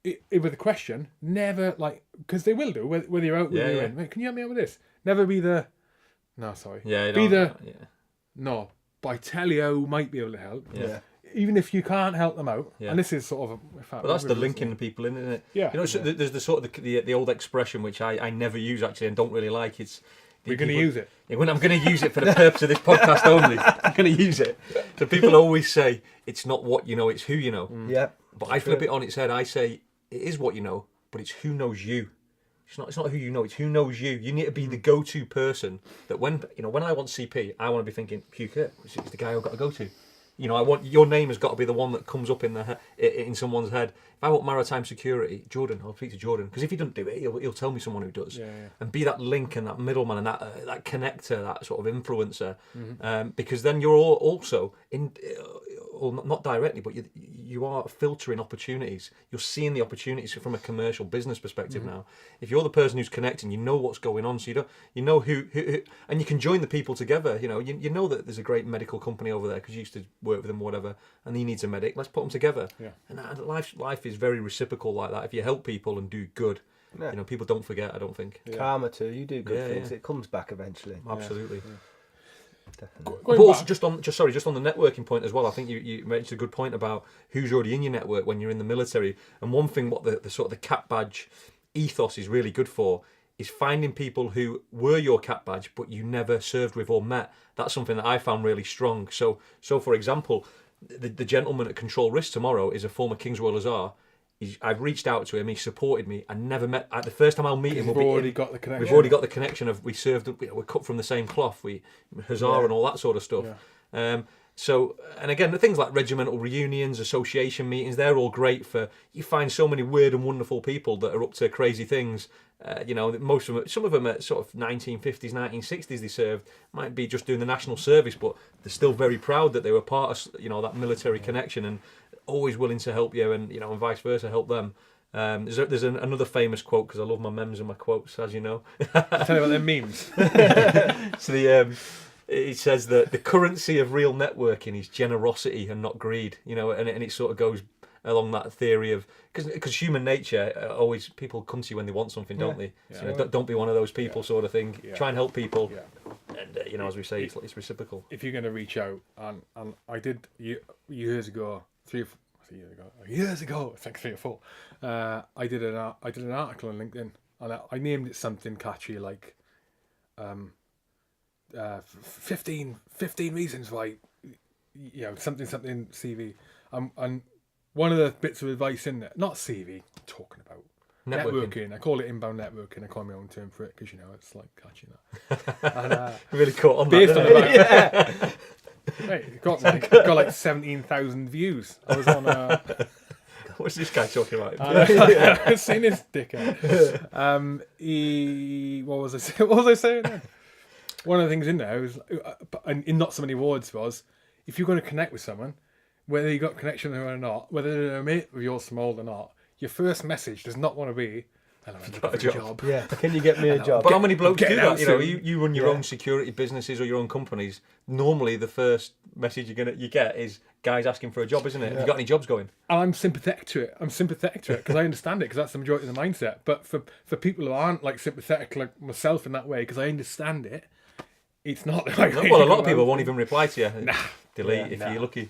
you with a question, never because they will do whether you're out, whether you're in. Can you help me out with this? Never be the no, sorry. Yeah. Be the no. But I tell you who might be able to help. Yeah. Even if you can't help them out, and this is sort of but that's the linking the people in, isn't it? Yeah. So there's the sort of the old expression which I never use actually and don't really like. It's we're going to use it. When I'm going to use it for the purpose of this podcast only, I'm going to use it. So people always say it's not what you know, it's who you know. Yeah. But I flip it on its head. I say it is what you know, but it's who knows you. It's not who you know. It's who knows you. You need to be the go-to person. That when I want CP, I want to be thinking Hugh Kurt. It's the guy I've got to go to. I want your name has got to be the one that comes up in someone's head. If I want maritime security, Jordan, I'll speak to Jordan because if he doesn't do it, he'll tell me someone who does. And be that link and that middleman and that connector, that sort of influencer, because then you're also in. Or not directly, but you are filtering opportunities. You're seeing the opportunities from a commercial business perspective now. If you're the person who's connecting, you know what's going on, so you know who, and you can join the people together. You know that there's a great medical company over there because you used to work with them, whatever, and he needs a medic. Let's put them together. Yeah. And life is very reciprocal like that. If you help people and do good, people don't forget. I don't think. Karma too. You do good things, it comes back eventually. Absolutely. Yeah. But also just on the networking point as well, I think you mentioned a good point about who's already in your network when you're in the military. And one thing what the sort of the cap badge ethos is really good for is finding people who were your cap badge but you never served with or met. That's something that I found really strong. So for example, the gentleman at Control Risk tomorrow is a former King's Royal Hussar. I've reached out to him. He supported me. I never met. The first time I'll meet him, we've already got the connection. We've already got the connection of we served. We're cut from the same cloth. We Hussar and all that sort of stuff. Yeah. So, and again, the things like regimental reunions, association meetings, they're all great for. You find so many weird and wonderful people that are up to crazy things. Most of them, some of them at sort of 1950s, 1960s, they served. Might be just doing the national service, but they're still very proud that they were part of that military connection and always willing to help you, and and vice versa, help them. There's another famous quote because I love my memes and my quotes, as you know. Tell me about them memes. So it says that the currency of real networking is generosity and not greed. And it sort of goes along that theory of because human nature always people come to you when they want something, don't they? Yeah. So, don't be one of those people, sort of thing. Yeah. Try and help people, and as we say, it's reciprocal. If you're going to reach out, and I did years ago, years ago, it's like 3 or 4. I did an article on LinkedIn, and I named it something catchy like 15 reasons why something CV. And one of the bits of advice in there, not CV, talking about networking. I call it inbound networking. I call my own term for it because it's like catchy that. And, really caught on based that. On about, Mate, it got like 17,000 views. I was on. What's this guy talking about? I've seen this dickhead. What was I saying then? One of the things in there was, in not so many words, was if you're going to connect with someone, whether you got connection or not, whether they're a mate of yours from old or not, your first message does not want to be, "Hello, I'm looking for a job." Yeah, can you get me a job? But how many blokes do that? You run your own security businesses or your own companies. Normally, the first message you get is guys asking for a job, isn't it? Have you got any jobs going? And I'm sympathetic to it. because I understand it because that's the majority of the mindset. But for people who aren't like sympathetic like myself in that way, because I understand it, it's not. Well, a lot of people won't even reply to you. Delete if you're lucky.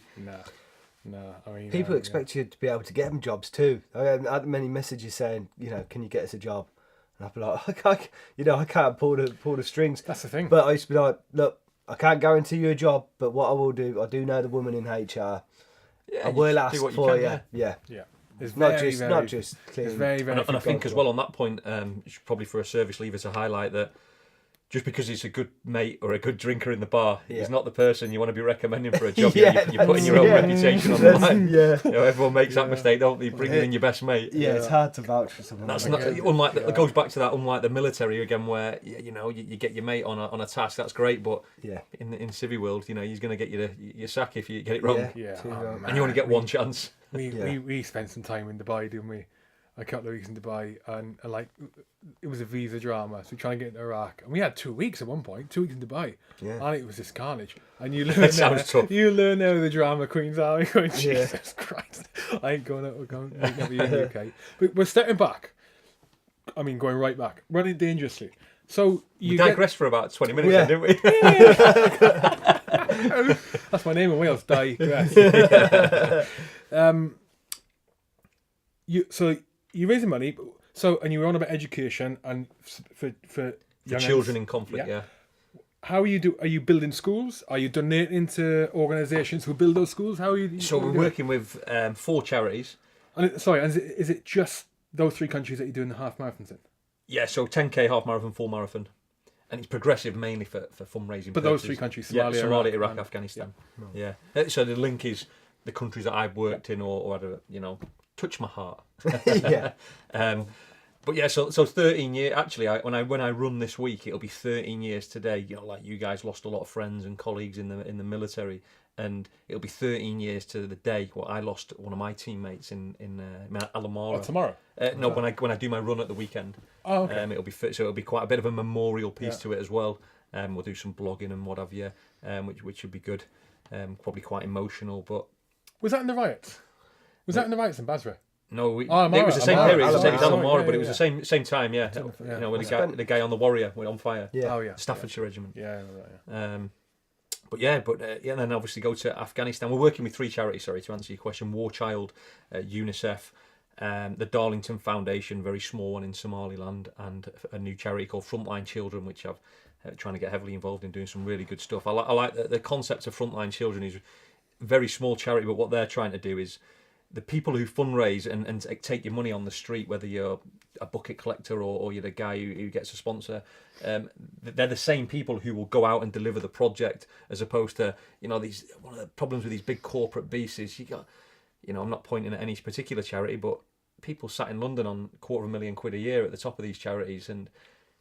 No, I mean people expect you to be able to get them jobs too. I had many messages saying, can you get us a job? And I'd be like, I can't pull the strings. That's the thing. But I used to be like, look, I can't guarantee you a job, but what I will do, I do know the woman in HR. I will ask for you. Yeah. It's not just clean. It's very, very. And I think as well on that point, probably for a service leaver to highlight that just because he's a good mate or a good drinker in the bar, Yeah. he's not the person you want to be recommending for a job. Yeah, You're putting your own reputation on the line. Yeah. Everyone makes that mistake, don't they? Bringing in your best mate. Yeah, it's hard to vouch for someone. That's like not that. unlike. It goes back to that. Unlike the military again, where you get your mate on a task. That's great, but Yeah. in civvy world, he's going to get you your sack if you get it wrong, Yeah. Too Oh, wrong. and you only get one chance. We spent some time in Dubai, didn't we? A couple of weeks in Dubai, and like it was a visa drama. So we're trying to get into Iraq, and we had 2 weeks at one point. 2 weeks in Dubai, Yeah. and it was this carnage. And you learn That sounds tough. You learn now the drama queens are. Going, Jesus Christ, I ain't going out. We're going in the UK, but we're stepping back. I mean, going right back, running dangerously. So We you digressed for about 20 minutes, Yeah. then, didn't we? That's my name in Wales. Digress. You raising money, and you were on about education and for young Children uns. in conflict, yeah. How are you Are you building schools? Are you donating to organisations who build those schools? How are you? So we're working with 4 charities. And is it just those 3 countries that you're doing the half marathons in? Yeah, so 10k half marathon, full marathon, and it's progressive mainly for fundraising. But purposes. those 3 countries, yeah, Somalia, Somalia, Iraq, Iraq, and- Afghanistan. Yeah. So the link is the countries that I've worked in or had a, touch my heart. Yeah. But yeah, so 13 years. Actually, when I run this week, it'll be 13 years today. Like you guys lost a lot of friends and colleagues in the military, and it'll be 13 years to the day where I lost one of my teammates in Alamara. Oh, tomorrow? No, when I do my run at the weekend. Oh, okay. It'll be quite a bit of a memorial piece to it as well. We'll do some blogging and what have you, which should be good. Probably quite emotional, but Was that in the riots? Was that in the riots in Basra? no, Oh, Amara, it was the same Amara. period. It was Amara. Alamara, Yeah, but it was yeah. the same time. Yeah, Yeah. with I the guy on the Warrior went on fire. Yeah. Oh, yeah. Staffordshire Regiment. Yeah. Right, And then obviously go to Afghanistan. We're working with 3 charities. Sorry, to answer your question: War Child, UNICEF, the Darlington Foundation, very small one in Somaliland, and a new charity called Frontline Children, which I've trying to get heavily involved in, doing some really good stuff. I like the concept of Frontline Children is very small charity, but what they're trying to do is the people who fundraise and take your money on the street, whether you're a bucket collector or you're the guy who gets a sponsor, they're the same people who will go out and deliver the project, as opposed to one of the problems with these big corporate beasts is you got, I'm not pointing at any particular charity, but people sat in London on £250,000 a year at the top of these charities, and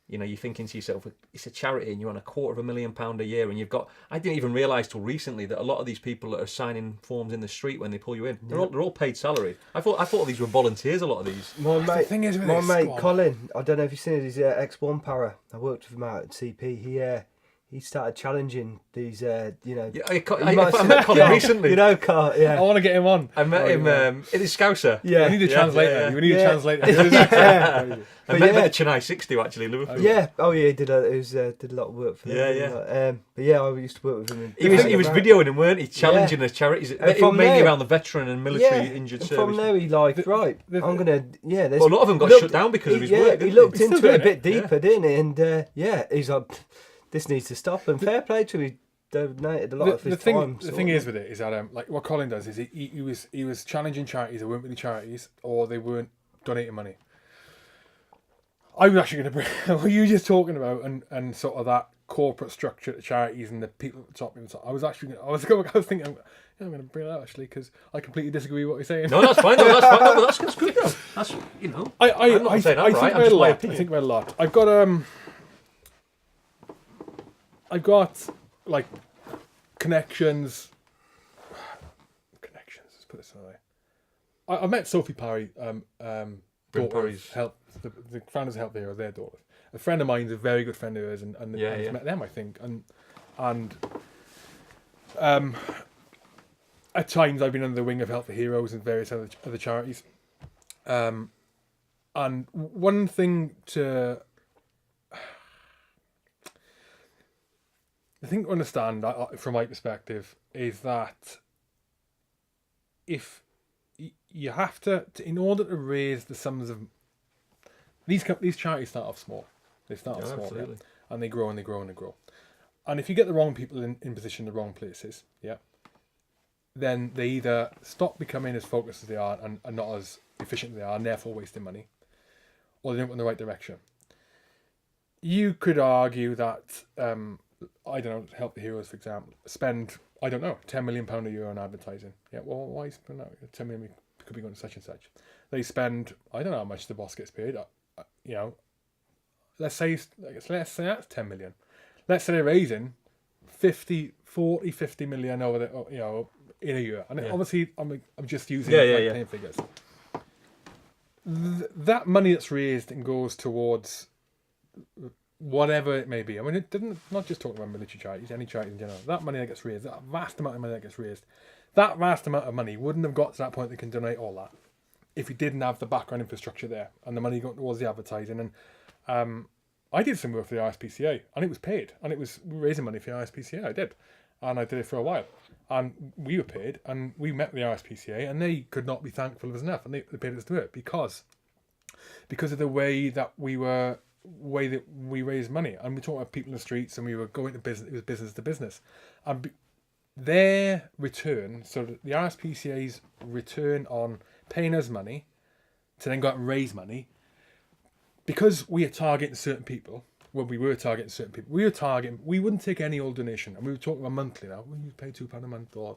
you're thinking to yourself, it's a charity and you're on £250,000 a year, and I didn't even realise till recently that a lot of these people that are signing forms in the street when they pull you in, they're all paid salary. I thought these were volunteers, a lot of these. My mate, thing is with my this, mate go on. Colin, I don't know if you've seen it, he's X1 para. I worked with him out at CP. He started challenging these, Yeah, I might met Colin Carl, recently. Carl, I yeah. want to get him on. I met him in his Scouser. Yeah. You need a Yeah, translator. yeah, yeah. You need a Yeah. translator. Yeah. I met him at the Chennai 60 actually, Liverpool. Yeah, he did a lot of work for them. Yeah, didn't yeah. he? But yeah, I used to work with him. He was videoing him, weren't he? Challenging the charities, from mainly there- around the veteran and military injured and service. from there he I'm gonna there's Well, a lot of them got shut down because of his work. He didn't looked He's still into it a doing bit deeper, didn't he? And he's like, this needs to stop. And fair play to him, he donated a lot of his time. The thing is with it is that like what Colin does is he was challenging charities that weren't really charities or they weren't donating money. I was actually going to bring what you were just talking about and sort of that corporate structure at charities and the people at the top. I was thinking I'm going to bring it out actually because I completely disagree with what you're saying. No, that's fine. No, that's good though. That's I'm not saying I'm right. think I'm just my I opinion. think about a lot. I've got like connections. Let's put this away. I met Sophie Parry, Bryn daughters Parry's- help the founders of Help There, their daughters. A friend of mine's a very good friend of hers, and I've met them, I think, and at times I've been under the wing of Help for Heroes and various other charities. And one thing to understand from my perspective is that if you have to in order to raise the sums of these charities start off small. They start off small, absolutely. and they grow and they grow and they grow. And if you get the wrong people in position in the wrong places, then they either stop becoming as focused as they are and not as efficient as they are, and therefore wasting money, or they don't go in the right direction. you could argue that I don't know, Help the Heroes, for example, spend, I don't know, £10 million a year on advertising. Yeah, well, why spend that? 10 million could be going to such and such. They spend, I don't know how much the boss gets paid. You know, let's say that's 10 million. Let's say they're raising 50 million over the, you know, in a year. And obviously, I'm just using plain figures. That money that's raised and goes towards whatever it may be. I mean, it didn't, not just talking about military charities, any charity in general. That money that gets raised, that vast amount of money that gets raised, that vast amount of money wouldn't have got to that point they can donate all that if you didn't have the background infrastructure there and the money going towards the advertising. And I did some work for the RSPCA and it was paid, and it was raising money for the RSPCA. I did, and I did it for a while, and we were paid, and we met with the RSPCA, and they could not be thankful of us enough, and they paid us to do it because of the way that we raised money. And we talked about people in the streets, and we were going to business. It was business to business, and their return, so the RSPCA's return on paying us money to then go out and raise money, because we are targeting certain people. When we were targeting certain people, we wouldn't take any old donation, and we were talking about monthly now. When you pay £2 a month, or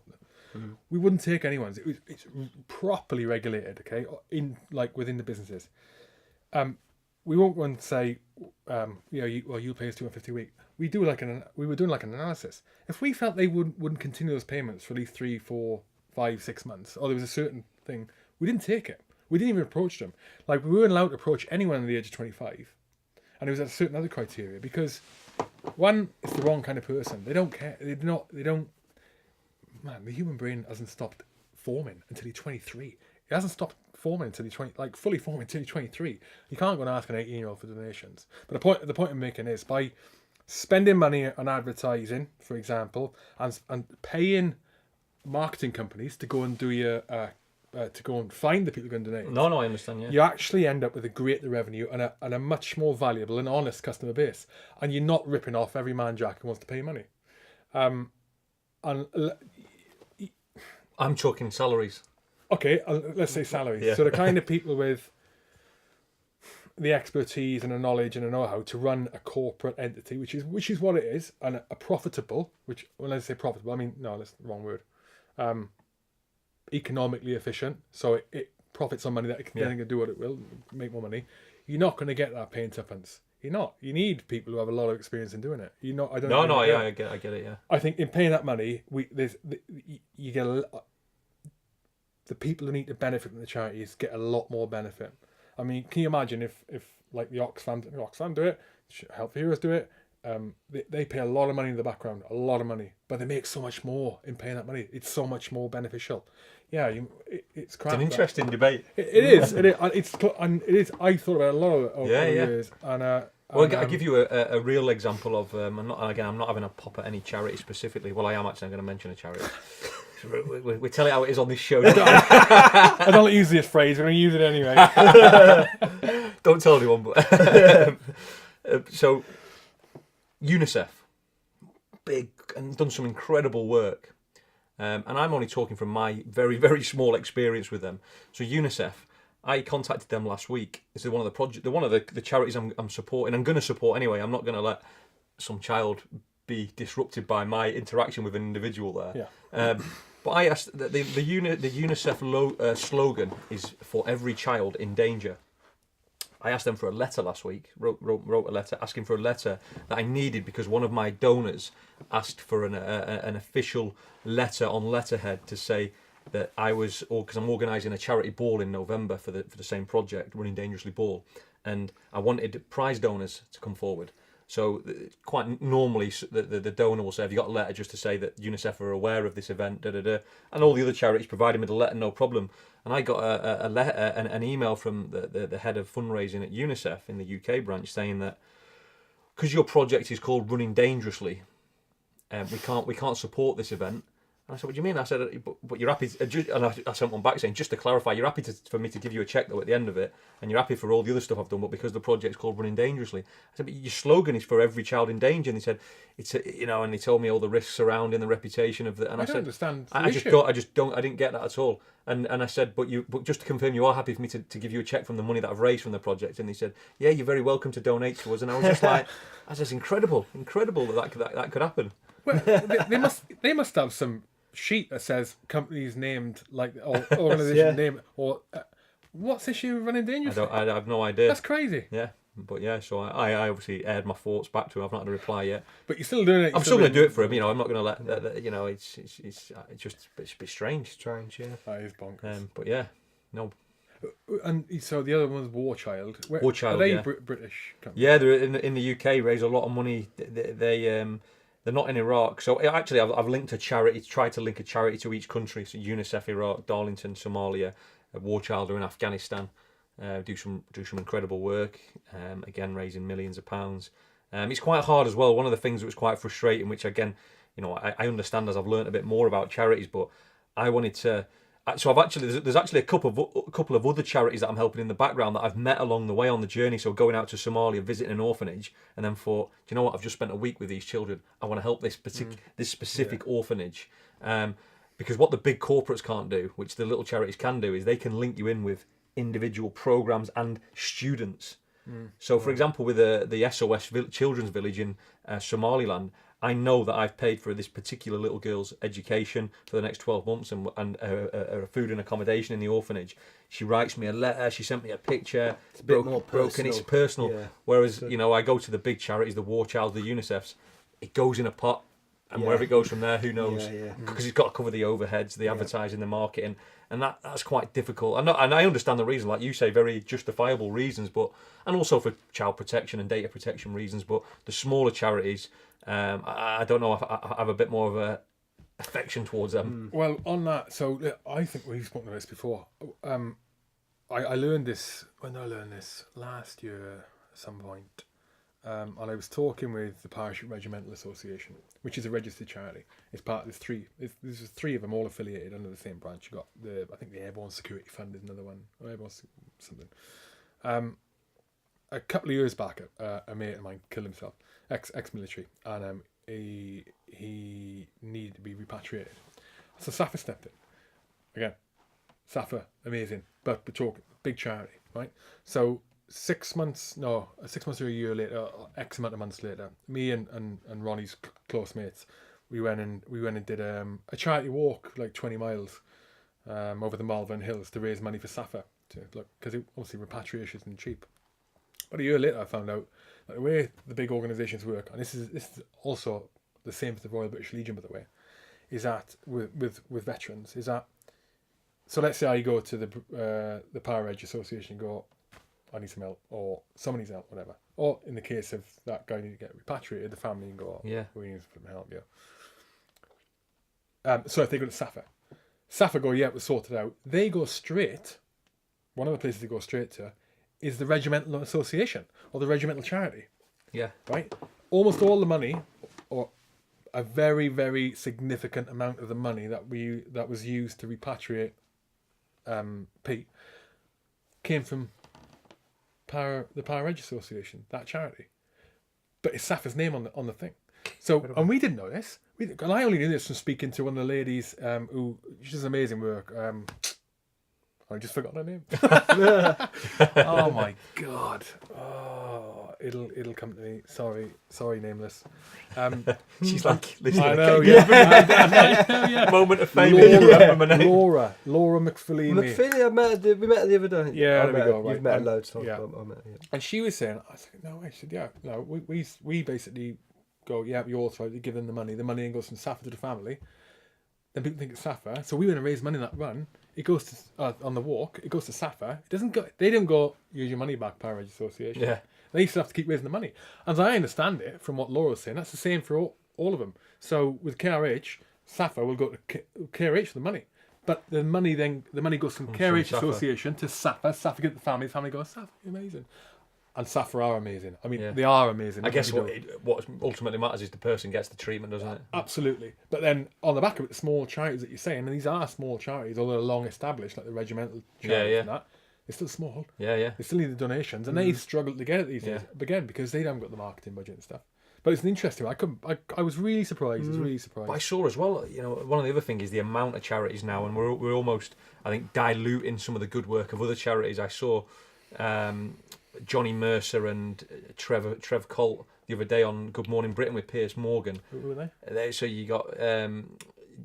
we wouldn't take anyone's. It's properly regulated, okay, within the businesses. We won't go and say, you'll pay us £250 a week. We were doing like an analysis. If we felt they wouldn't continue those payments for at least 3, 4, 5, 6 months, or there was a certain thing, we didn't take it. We didn't even approach them. Like, we weren't allowed to approach anyone under the age of 25. And it was a certain other criteria, because one, it's the wrong kind of person. They don't care. They don't. Man, the human brain hasn't stopped forming until you're 23. It hasn't stopped forming until you're fully forming until you're 23. You can't go and ask an 18-year-old for donations. But the point I'm making is, by spending money on advertising, for example, and paying marketing companies to go and do your to go and find the people who are going to donate. No, I understand. Yeah, you actually end up with a greater revenue and a much more valuable and honest customer base, and you're not ripping off every man jack who wants to pay money. And I'm talking salaries. Okay, let's say salaries. Yeah. So the kind of people with the expertise and the knowledge and the know-how to run a corporate entity, which is what it is, and a profitable, which, when I say profitable, I mean, no, that's the wrong word. Economically efficient, so it profits on money that it can then do what it will, make more money. You're not going to get that paying tuppence. You're not. You need people who have a lot of experience in doing it. You're not. I get it. Yeah. I think in paying that money, you get the people who need to benefit from the charities get a lot more benefit. I mean, can you imagine if like the Oxfam do it, Help the Heroes do it? They pay a lot of money in the background, a lot of money, but they make so much more in paying that money. It's so much more beneficial. Yeah, it's crap. It's an interesting debate. It is. It is. I thought about it a lot over the years. And I'll give you a real example of. I'm not having a pop at any charity specifically. Well, I am actually. I'm going to mention a charity. we tell it how it is on this show. I don't use this phrase. We're going to use it anyway. Don't tell anyone. But so, UNICEF, big, and done some incredible work. And I'm only talking from my very, very small experience with them. So UNICEF, I contacted them last week. This is one of the project. They're one of the charities I'm supporting. I'm going to support anyway. I'm not going to let some child be disrupted by my interaction with an individual there. Yeah. But I asked that the UNICEF slogan is "For every child in danger." I asked them for a letter last week. Wrote a letter asking for a letter that I needed because one of my donors asked for an official letter on letterhead to say that I was, or because I'm organising a charity ball in November for the same project, Running Dangerously Ball, and I wanted prize donors to come forward. So quite normally the donor will say, "Have you got a letter just to say that UNICEF are aware of this event?" And all the other charities provided me the letter, no problem. And I got a letter, an email from the head of fundraising at UNICEF in the UK branch saying that because your project is called Running Dangerously, we can't support this event. And I said, what do you mean? I said, but you're happy, and I sent one back saying, just to clarify, you're happy for me to give you a cheque though at the end of it, and you're happy for all the other stuff I've done, but because the project's called Running Dangerously. I said, but your slogan is for every child in danger, and he said, and he told me all the risks surrounding the reputation of the, and I said, understand. I didn't get that at all. And I said, but just to confirm, you are happy for me to give you a cheque from the money that I've raised from the project? And he said, yeah, you're very welcome to donate to us. And I was just like, that's just incredible that could happen. Well, they must have some sheet that says companies named like or organization name or what's the issue with Running Dangerously? I have no idea. That's crazy. Yeah, but yeah, so I obviously aired my thoughts back to him. I've not had a reply yet. But you're still doing it. I'm still going to do it for him. I'm not going to let it's just a bit strange. Strange, yeah. That is bonkers. But yeah, no. And so the other one's War Child. War Child, are they yeah. British companies? Yeah, they're in the UK. Raise a lot of money. They're not in Iraq. So actually, I've linked a charity. Tried to link a charity to each country. So UNICEF, Iraq, Darlington, Somalia, War Child are in Afghanistan. Do some incredible work. Again, raising millions of pounds. It's quite hard as well. One of the things that was quite frustrating, which again, I understand as I've learned a bit more about charities, but I wanted to. So there's actually a couple of other charities that I'm helping in the background that I've met along the way on the journey. So going out to Somalia, visiting an orphanage, and then thought, do you know what? I've just spent a week with these children. I want to help this specific orphanage, because what the big corporates can't do, which the little charities can do, is they can link you in with individual programs and students. So, for example, with the SOS Children's Village in Somaliland, I know that I've paid for this particular little girl's education for the next 12 months and her food and accommodation in the orphanage. She writes me a letter. She sent me a picture. It's a bit more personal. Broken. It's personal. Yeah. Whereas, I go to the big charities, the War Child, the UNICEFs, it goes in a pot. And wherever it goes from there, who knows? Because it's got to cover the overheads, the advertising, the marketing, and that's quite difficult. And I understand the reason, like you say, very justifiable reasons, and also for child protection and data protection reasons. But the smaller charities, I don't know if I have a bit more of a affection towards them. Well, on that, so I think we've spoken about this before. I learned this when I learned this last year at some point. And I was talking with the Parachute Regimental Association, which is a registered charity. It's part of there's three of them all affiliated under the same branch. You got I think the Airborne Security Fund is another one, or Airborne something. A couple of years back, a mate of mine killed himself, ex-military, and he needed to be repatriated. So SAFA stepped in. Again, SAFA, amazing, but we're talking big charity, right? So 6 months or a year later, X amount of months later, me and Ronnie's close mates, we went and did a charity walk, like 20 miles, over the Malvern Hills to raise money for SAFA, because obviously repatriation isn't cheap. But a year later, I found out that the way the big organisations work, and this is also the same for the Royal British Legion, by the way, is that with veterans, is that, so let's say I go to the Para-Reg Association and go, I need some help, or someone needs help, whatever. Or in the case of that guy need to get repatriated, the family can go, we need some help, So if they go to SAFA go, we'll sort it out. They go straight, one of the places they go straight to is the Regimental Association, or the Regimental Charity. Yeah. Right? Almost all the money, or a very, very significant amount of the money that was used to repatriate Pete, came from the Para-Reg Association, that charity, but it's SAFA's name on the thing. So, and we didn't know this. And I only knew this from speaking to one of the ladies she does amazing work. I just forgot her name. Oh my god! Oh, it'll come to me. Sorry, nameless. She's like, listen, I know, yeah. Moment of fame. Laura McFellini. We met her the other day. Yeah, there we go. Right. You've met her loads of times. Yeah. I met her, And she was saying, I said, no way. She said, no, we basically go, you're authorised to give them the money. The money then goes from SAFA to the family. Then people think it's SAFA. So we want to raise money in that run. It goes to on the walk. It goes to SAFA. It doesn't go. They don't go use your money back, Para-Reg Association. Yeah. They still have to keep raising the money. As I understand it, from what Laura was saying, that's the same for all of them. So with KRH, SAFA will go to KRH for the money, but the money goes from KRH Association to SAFA. SAFA get the family. The family goes, SAFA, amazing. And SAFA are amazing. I mean, Yeah. they are amazing. I guess They what ultimately matters is the person gets the treatment, doesn't it? absolutely. But then on the back of it, the small charities that you're saying, and these are small charities, although they're long established, like the regimental charities Yeah. and that, they're still small. Yeah, yeah. They still need the donations, and they struggle to get it these days. Again, because they haven't got the marketing budget and stuff. But it's an interesting one. I was really surprised. I was really surprised. But I saw as well, one of the other things is the amount of charities now, and we're almost, I think, diluting some of the good work of other charities. I saw Johnny Mercer and Trev Colt the other day on Good Morning Britain with Piers Morgan. Who were they? So you got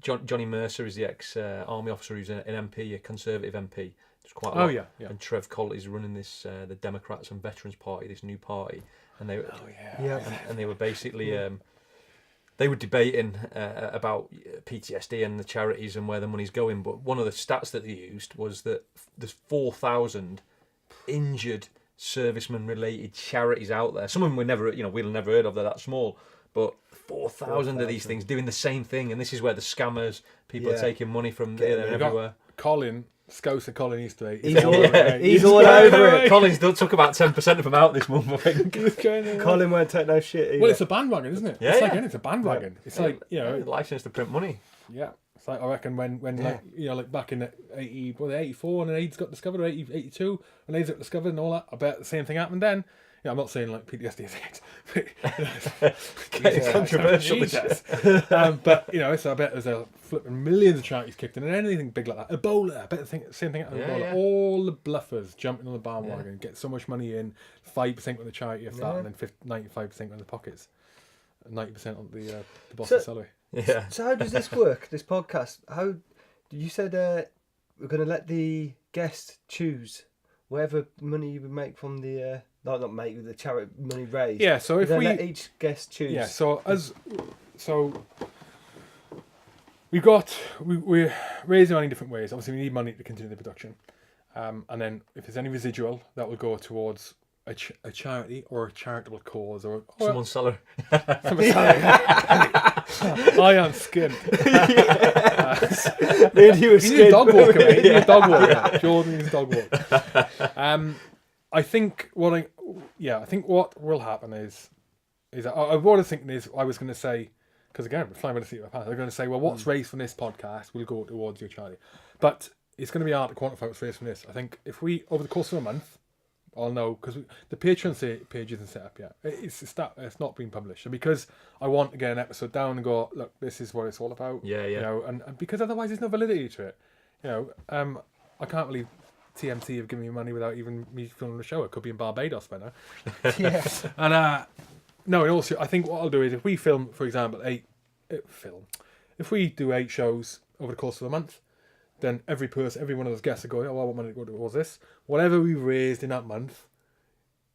Johnny Mercer is the ex-army officer who's an MP, a Conservative MP. It's quite a lot. Yeah. And Trev Colt is running this the Democrats and Veterans Party, this new party, and they and they were basically they were debating about PTSD and the charities and where the money's going. But one of the stats that they used was that there's 4,000 injured serviceman-related charities out there. Some of them we'll never heard of. They're that small, but 4,000 of these things doing the same thing, and this is where the scammers, people are taking money from everywhere. Colin, Scouser Colin Easter. He's all over it. Colin's took about 10% of them out this month, I think. Colin won't take no shit either. Well, it's a bandwagon, isn't it? Yeah, It's a bandwagon. It's like, license to print money. Yeah. It's like, I reckon when like back in 84 and AIDS got discovered, or 82 when AIDS got discovered and all that, I bet the same thing happened then. I'm not saying like PTSD is AIDS, It's controversial. but I bet there's a flipping millions of charities kicked in, and anything big like that. Ebola, I bet the same thing happened with Ebola. Yeah. All the bluffers jumping on the bandwagon, get so much money in, 5% on the charity if that, and then 95% on the pockets, 90% on the boss's salary. Yeah. So how does this work? This podcast? How you said we're going to let the guest choose whatever money you would make from the not make with the charity money raised. Yeah. So if we let each guest choose. Yeah. So we're raising money in different ways. Obviously, we need money to continue the production, and then if there's any residual, that will go towards a charity or a charitable cause or Someone's salary. I am skinned. Me and you were You need a dog walker, mate. You need a dog walker. Yeah. Jordan needs a dog walker. I think what will happen is I was thinking is I was going to say, because again we're flying by the seat of our pants. I'm going to say, well, what's raised from this podcast will go towards your charity, but it's going to be hard to quantify what's raised from this. I think if we over the course of a month, I'll know, because the Patreon page isn't set up yet. It's not been published. And because I want to get an episode down and go, look, this is what it's all about. Yeah. And because otherwise there's no validity to it. I can't believe TMT have given me money without even me filming the show. It could be in Barbados by now. Yes. And no, and also I think what I'll do is if we film, for example, if we do 8 shows over the course of a month, then every one of those guests are going, I want money to go towards this. Whatever we raised in that month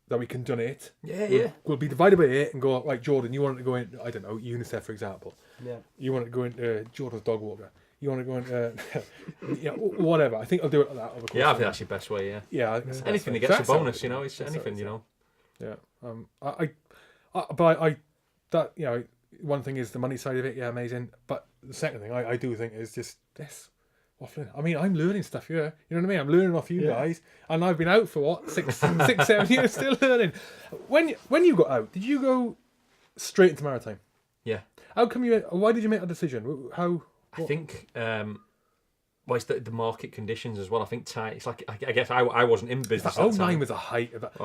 that we can donate, will be divided by 8 and go, like, Jordan, you want it to go into, I don't know, UNICEF, for example. Yeah. You want it to go into Jordan's dog walker. You want to go into, whatever. I think I'll do it like that. Over the course I of think that's your best way, yeah. Yeah. I think it's the Anything that best gets way. a bonus, it's anything, Yeah. One thing is the money side of it, amazing. But the second thing I do think is just this waffling. I mean, I'm learning stuff here. You know what I mean? I'm learning off you guys, and I've been out for what 7 years, still learning. When you got out, did you go straight into maritime? Yeah. How come why did you make that decision? I think it's the market conditions as well. I think it's like I guess I wasn't in business. That 09 was the height of that.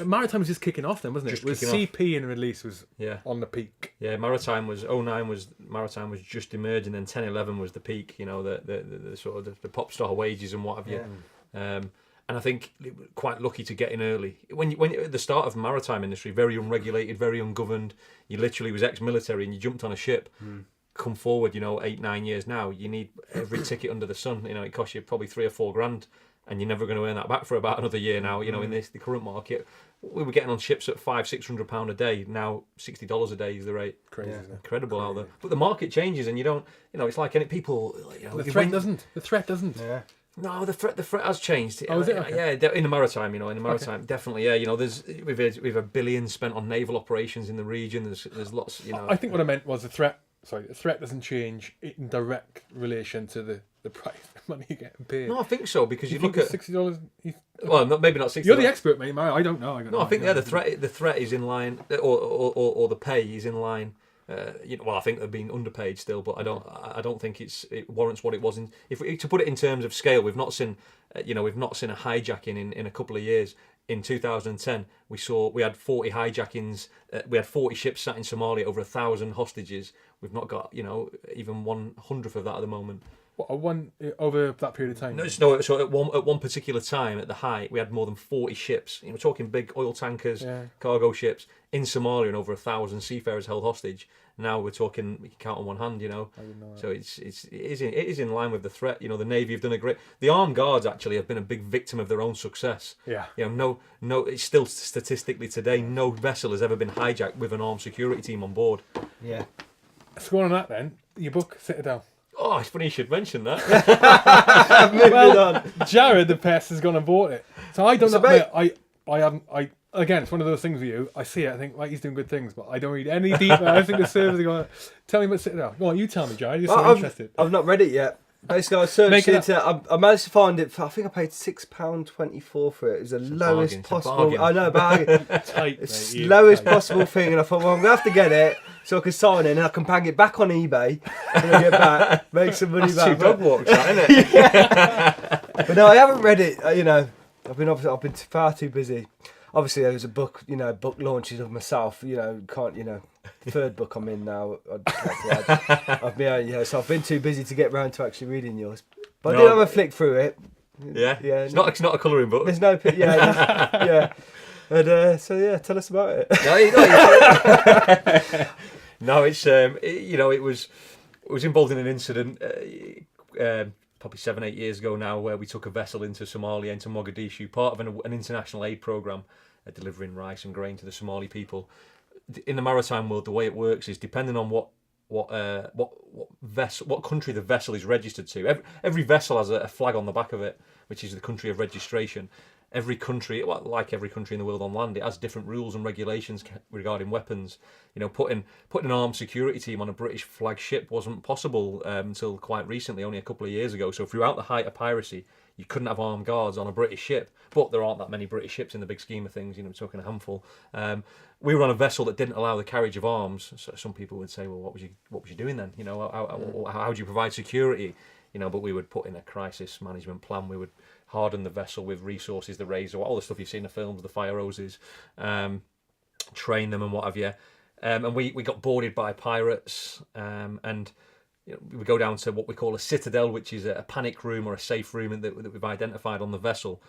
Maritime was just kicking off then, wasn't it? It was CP and release was on the peak. Yeah, Maritime was 09 was just emerging, and 10-11 was the peak. The sort of the pop star wages and what have you. And I think quite lucky to get in early. When you at the start of maritime industry, very unregulated, very ungoverned. You literally was ex-military and you jumped on a ship. Come forward, 8-9 years now, you need every ticket under the sun. It costs you probably $3 or $4 grand, and you're never going to earn that back for about another year now. In the current market, we were getting on ships at £500-600 a day. Now $60 a day is the rate. Crazy, incredible out there. But the market changes, and you don't. It's like any people. The threat doesn't. Yeah. No, the threat has changed. Oh, is it? Okay. Yeah, in the maritime, definitely. Yeah, there's we've $1 billion spent on naval operations in the region. There's lots. I think what I meant was the threat doesn't change in direct relation to the the price of money you're getting paid. No, I think so, because you think look at $60. well, maybe not 60. You're the expert, mate. I don't know. No, I think the threat is in line, or the pay is in line. Well, I think they're being underpaid still, but I don't think it warrants what it was. To put it in terms of scale, we've not seen a hijacking in a couple of years. In 2010, we had 40 hijackings. We had 40 ships sat in Somalia, over 1,000 hostages. We've not got even 1/100th of that at the moment. One over that period of time? No, so at one particular time, at the height, we had more than 40 ships. We're talking big oil tankers, cargo ships in Somalia, and over 1,000 seafarers held hostage. Now we're talking, we can count on one hand, I didn't know that. So it is in line with the threat. The Navy have done a great. The armed guards actually have been a big victim of their own success. Yeah. No. It's still statistically today, no vessel has ever been hijacked with an armed security team on board. Yeah. Let's go on that then. Your book, Citadel. Oh, it's funny you should mention that. Jared, the pest, has gone and bought it. So I don't know. I haven't. Again, it's one of those things with you. I see it. I think he's doing good things, but I don't read any deeper. I think the servers are going. Tell me about Citadel. Go on, you tell me, Jared. You're so interested. I've not read it yet. Basically, I searched it. I managed to find it. I think I paid £6.24 for it. It was the lowest possible. I know, bargain. Tight, it's mate, lowest possible thing, and I thought, well, I'm gonna have to get it so I can sign it, and I can bang it back on eBay when I get back, make some money back. 2 dog walks, that, isn't it? Yeah. But no, I haven't read it. I've been far too busy. Obviously, there was a book, book launches of myself. Third book I'm in now. So I've been too busy to get round to actually reading yours. But I did have a flick through it. Yeah. It's not a colouring book. There's no. Yeah. And tell us about it. No, it's it was involved in an incident probably 7-8 years ago now, where we took a vessel into Somalia, into Mogadishu, part of an international aid programme, delivering rice and grain to the Somali people. In the maritime world, the way it works is depending on what country the vessel is registered to. Every vessel has a flag on the back of it, which is the country of registration. Every country, like every country in the world on land, it has different rules and regulations regarding weapons. Putting an armed security team on a British flag ship wasn't possible until quite recently, only a couple of years ago. So throughout the height of piracy, you couldn't have armed guards on a British ship. But there aren't that many British ships in the big scheme of things. We're talking a handful. We were on a vessel that didn't allow the carriage of arms. So some people would say, well, what was you doing then? How do you provide security? But we would put in a crisis management plan. We would harden the vessel with resources, the razor, all the stuff you've seen in the films, the fire hoses, train them and what have you. And we got boarded by pirates, and we go down to what we call a citadel, which is a panic room or a safe room that we've identified on the vessel.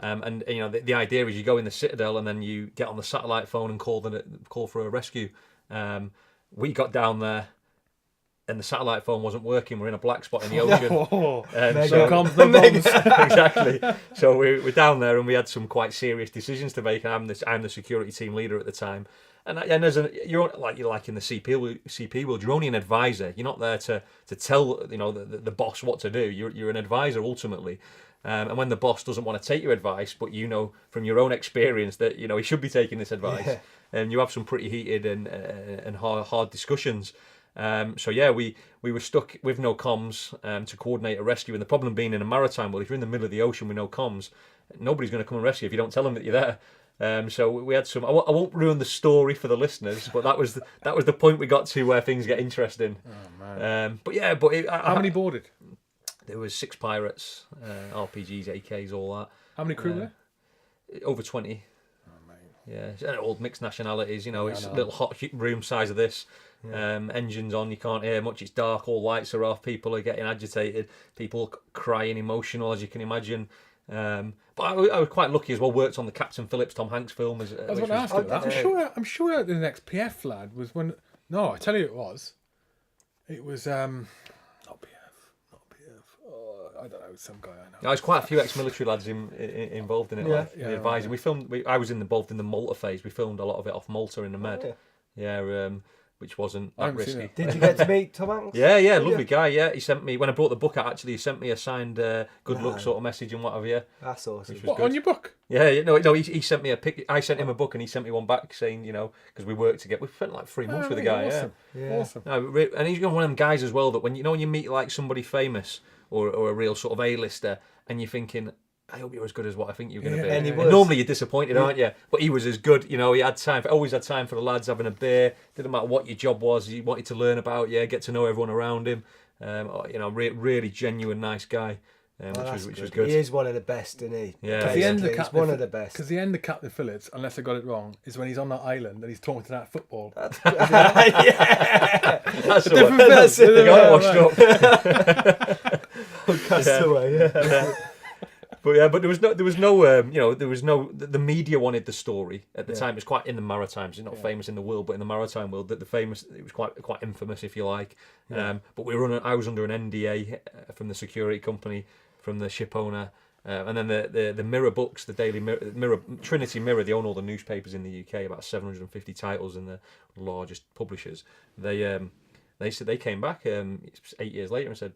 And the idea is you go in the citadel and then you get on the satellite phone and call for a rescue. We got down there, and the satellite phone wasn't working. We're in a black spot in the ocean. Exactly. So we're down there, and we had some quite serious decisions to make. I'm the security team leader at the time, and you're like in the CP world. You're only an advisor. You're not there to tell the boss what to do. You're an advisor ultimately. And when the boss doesn't want to take your advice, but from your own experience that he should be taking this advice, and you have some pretty heated and hard discussions. We were stuck with no comms to coordinate a rescue. And the problem being in a maritime world, if you're in the middle of the ocean with no comms, nobody's going to come and rescue if you don't tell them that you're there. So we had some. I won't ruin the story for the listeners, but that was the point we got to where things get interesting. Oh man! How many boarded? There was 6 pirates, RPGs, AKs, all that. How many crew there? Over 20. Oh mate! Yeah, all mixed nationalities. It's a little hot room size of this. Engines on, you can't hear much, it's dark, all lights are off, people are getting agitated, people crying, emotional, as you can imagine. But I was quite lucky as well, worked on the Captain Phillips, Tom Hanks film. I was going to ask you that. I'm sure the next PF lad was when... No, I tell you it was. It was... Not PF. Oh, I don't know, some guy I know. There's quite a few ex-military lads involved in it. Advising. Right. I was involved in the Malta phase. We filmed a lot of it off Malta in the Med. Which wasn't that risky. Did you get to meet Tom Hanks? Yeah, lovely guy. Yeah, he sent me when I brought the book out. Actually, he sent me a signed good luck sort of message and whatever. Yeah, that's awesome. What, on your book? Yeah, no. He sent me a pic. I sent him a book and he sent me one back saying, because we worked together. We spent like 3 months with the guy. Awesome. Yeah, awesome. No, and he's one of them guys as well that when you meet like somebody famous or a real sort of A-lister, and you're thinking, I hope you're as good as what I think you're going to be. And he And was. normally you're disappointed, aren't you? But he was as good. He had time. Always had time for the lads, having a beer. Didn't matter what your job was. He wanted to learn about you, get to know everyone around him. Really genuine, nice guy. Which was good. He is one of the best, isn't he? Yeah, He's one of the best. Because the end of Captain Phillips, unless I got it wrong, is when he's on that island and he's talking to that football. That's a different film. That's it. The guy washed up. Castaway, yeah. But there was no. The media wanted the story at the time. It was quite in the Maritimes. It's not famous in the world, but in the maritime world, it was quite infamous, if you like. But I was under an NDA from the security company, from the ship owner, and then the Mirror books, the Daily Mirror, Trinity Mirror. They own all the newspapers in the UK, about 750 titles, and the largest publishers. They said they came back 8 years later and said,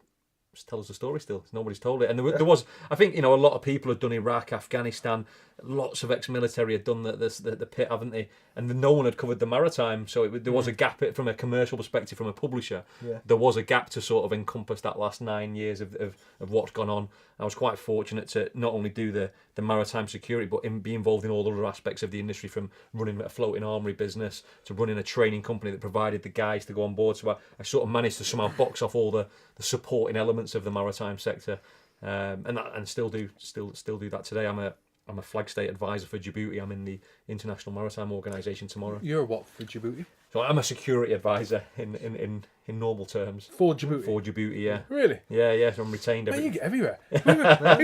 just tell us the story still. Nobody's told it. And there was, I think, a lot of people had done Iraq, Afghanistan, lots of ex-military had done the pit, haven't they? And no one had covered the maritime, so there was a gap from a commercial perspective, from a publisher. Yeah. There was a gap to sort of encompass that last 9 years of what's gone on. I was quite fortunate to not only do the maritime security, but be involved in all the other aspects of the industry, from running a floating armoury business to running a training company that provided the guys to go on board. So I sort of managed to somehow box off all the supporting elements of the maritime sector, and still do that today. I'm a flag state advisor for Djibouti. I'm in the International Maritime Organisation tomorrow. You're what for Djibouti? So I'm a security advisor in normal terms. For Djibouti? For Djibouti, yeah. Really? Yeah, so I'm retained. Man, you get everywhere. He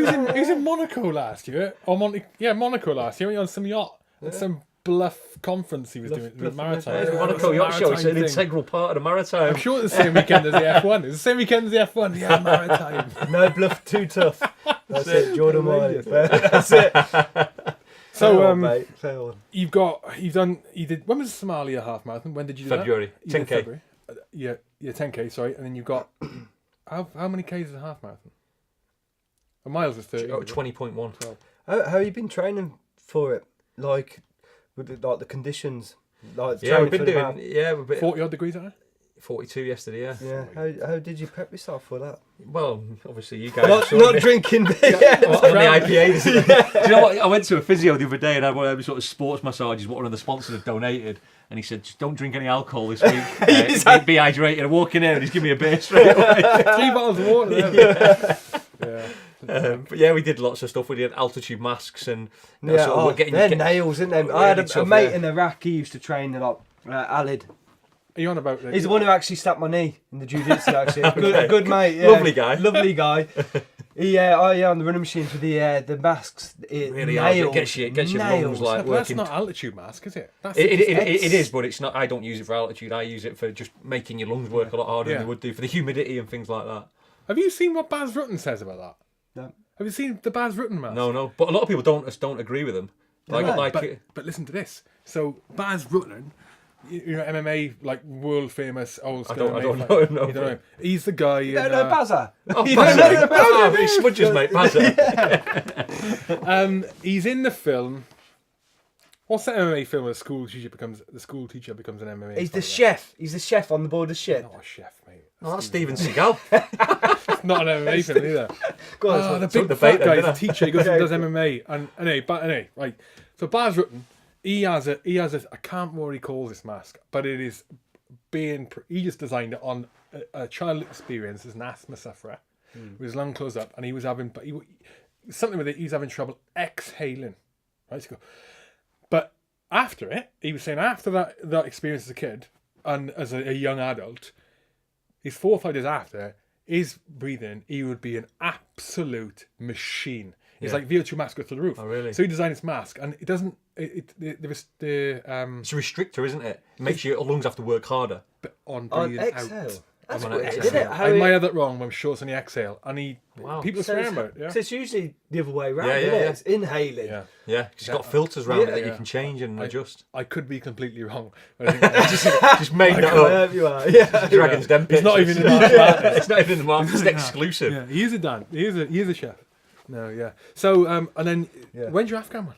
was in Monaco last year. Monaco last year. He was on some yacht at some bluff conference he was doing with maritime. Monaco Yacht Show. It's an integral part of the maritime. I'm sure it's the same weekend as the F1. It's the same weekend as the F1. Yeah, maritime. No bluff too tough. That's it, Jordan Wylie. That's it. So, mate, you did. When was the Somalia half marathon? When did you do February. that? 10K. February. Yeah, 10K. Sorry, and then you got how many Ks is a half marathon? A miles is 30. 20.1. How have you been training for it? Like with the conditions. Like we've been doing 40 odd degrees, aren't it? 42 yesterday, yeah. Yeah. How did you prep yourself for that? Well, obviously you guys not drinking beer. On the IPAs. Do you know what? I went to a physio the other day and I had one of those sort of sports massages. What one of the sponsors had donated, and he said, "Just don't drink any alcohol this week. Be hydrated." I walk in here and he's giving me a beer straight away. 3 bottles of water. But yeah, we did lots of stuff. We did altitude masks and they're nails, isn't they? I had a mate in Iraq. He used to train a lot. Alid. Are you on about that? He's the one who actually slapped my knee in the jiu-jitsu, actually. Good mate. Yeah. Lovely guy. Lovely guy. On the running machines with the masks. Really nails. It gets your lungs like working. That's not altitude mask, is it? It is, but it's not. I don't use it for altitude. I use it for just making your lungs work a lot harder than they would do for the humidity and things like that. Have you seen what Baz Rutten says about that? No. Have you seen the Baz Rutten mask? No. But a lot of people don't agree with him. But listen to this. So Baz Rutten, MMA, like world famous old school. I don't know. You don't know him. He's the guy. You don't know Bazza? He smudges, mate. Bazza. He's in the film. What's that MMA film where the school teacher becomes an MMA? He's the chef. He's the chef on the board of ship. Not a chef, mate. That's Steven Seagal. It's not an MMA film either. The big debate fat guy's a teacher. He goes and does MMA. And anyway, right. So Baz Rutten, he has a I can't remember what he calls this mask, but it is he just designed it on a child experience as an asthma sufferer with his lung closed up, and he was having something with it. He's having trouble exhaling. Right, so but after it, he was saying after that experience as a kid and as a young adult, his 4 or 5 days after, his breathing, he would be an absolute machine. It's like VO2 max go through the roof. Oh, really? So he designed this mask, and it doesn't. It's a restrictor, isn't it? It makes your lungs have to work harder. But on breathing exhale. out. That's on weird, exhale. isn't it? I might have that wrong when I'm short on the exhale, and people swear about it. Yeah. So it's usually the other way around, Yeah, isn't it? yeah. It's inhaling. Yeah. Yeah, because it's got filters around it that you can change and adjust. I could be completely wrong. But I think just made that up. You are. Yeah. Dragon's Den it's not even in the market. It's not even in the market. It's exclusive. Yeah, he is a Dan. He is a chef. No, yeah. So and then when's your Afghan one?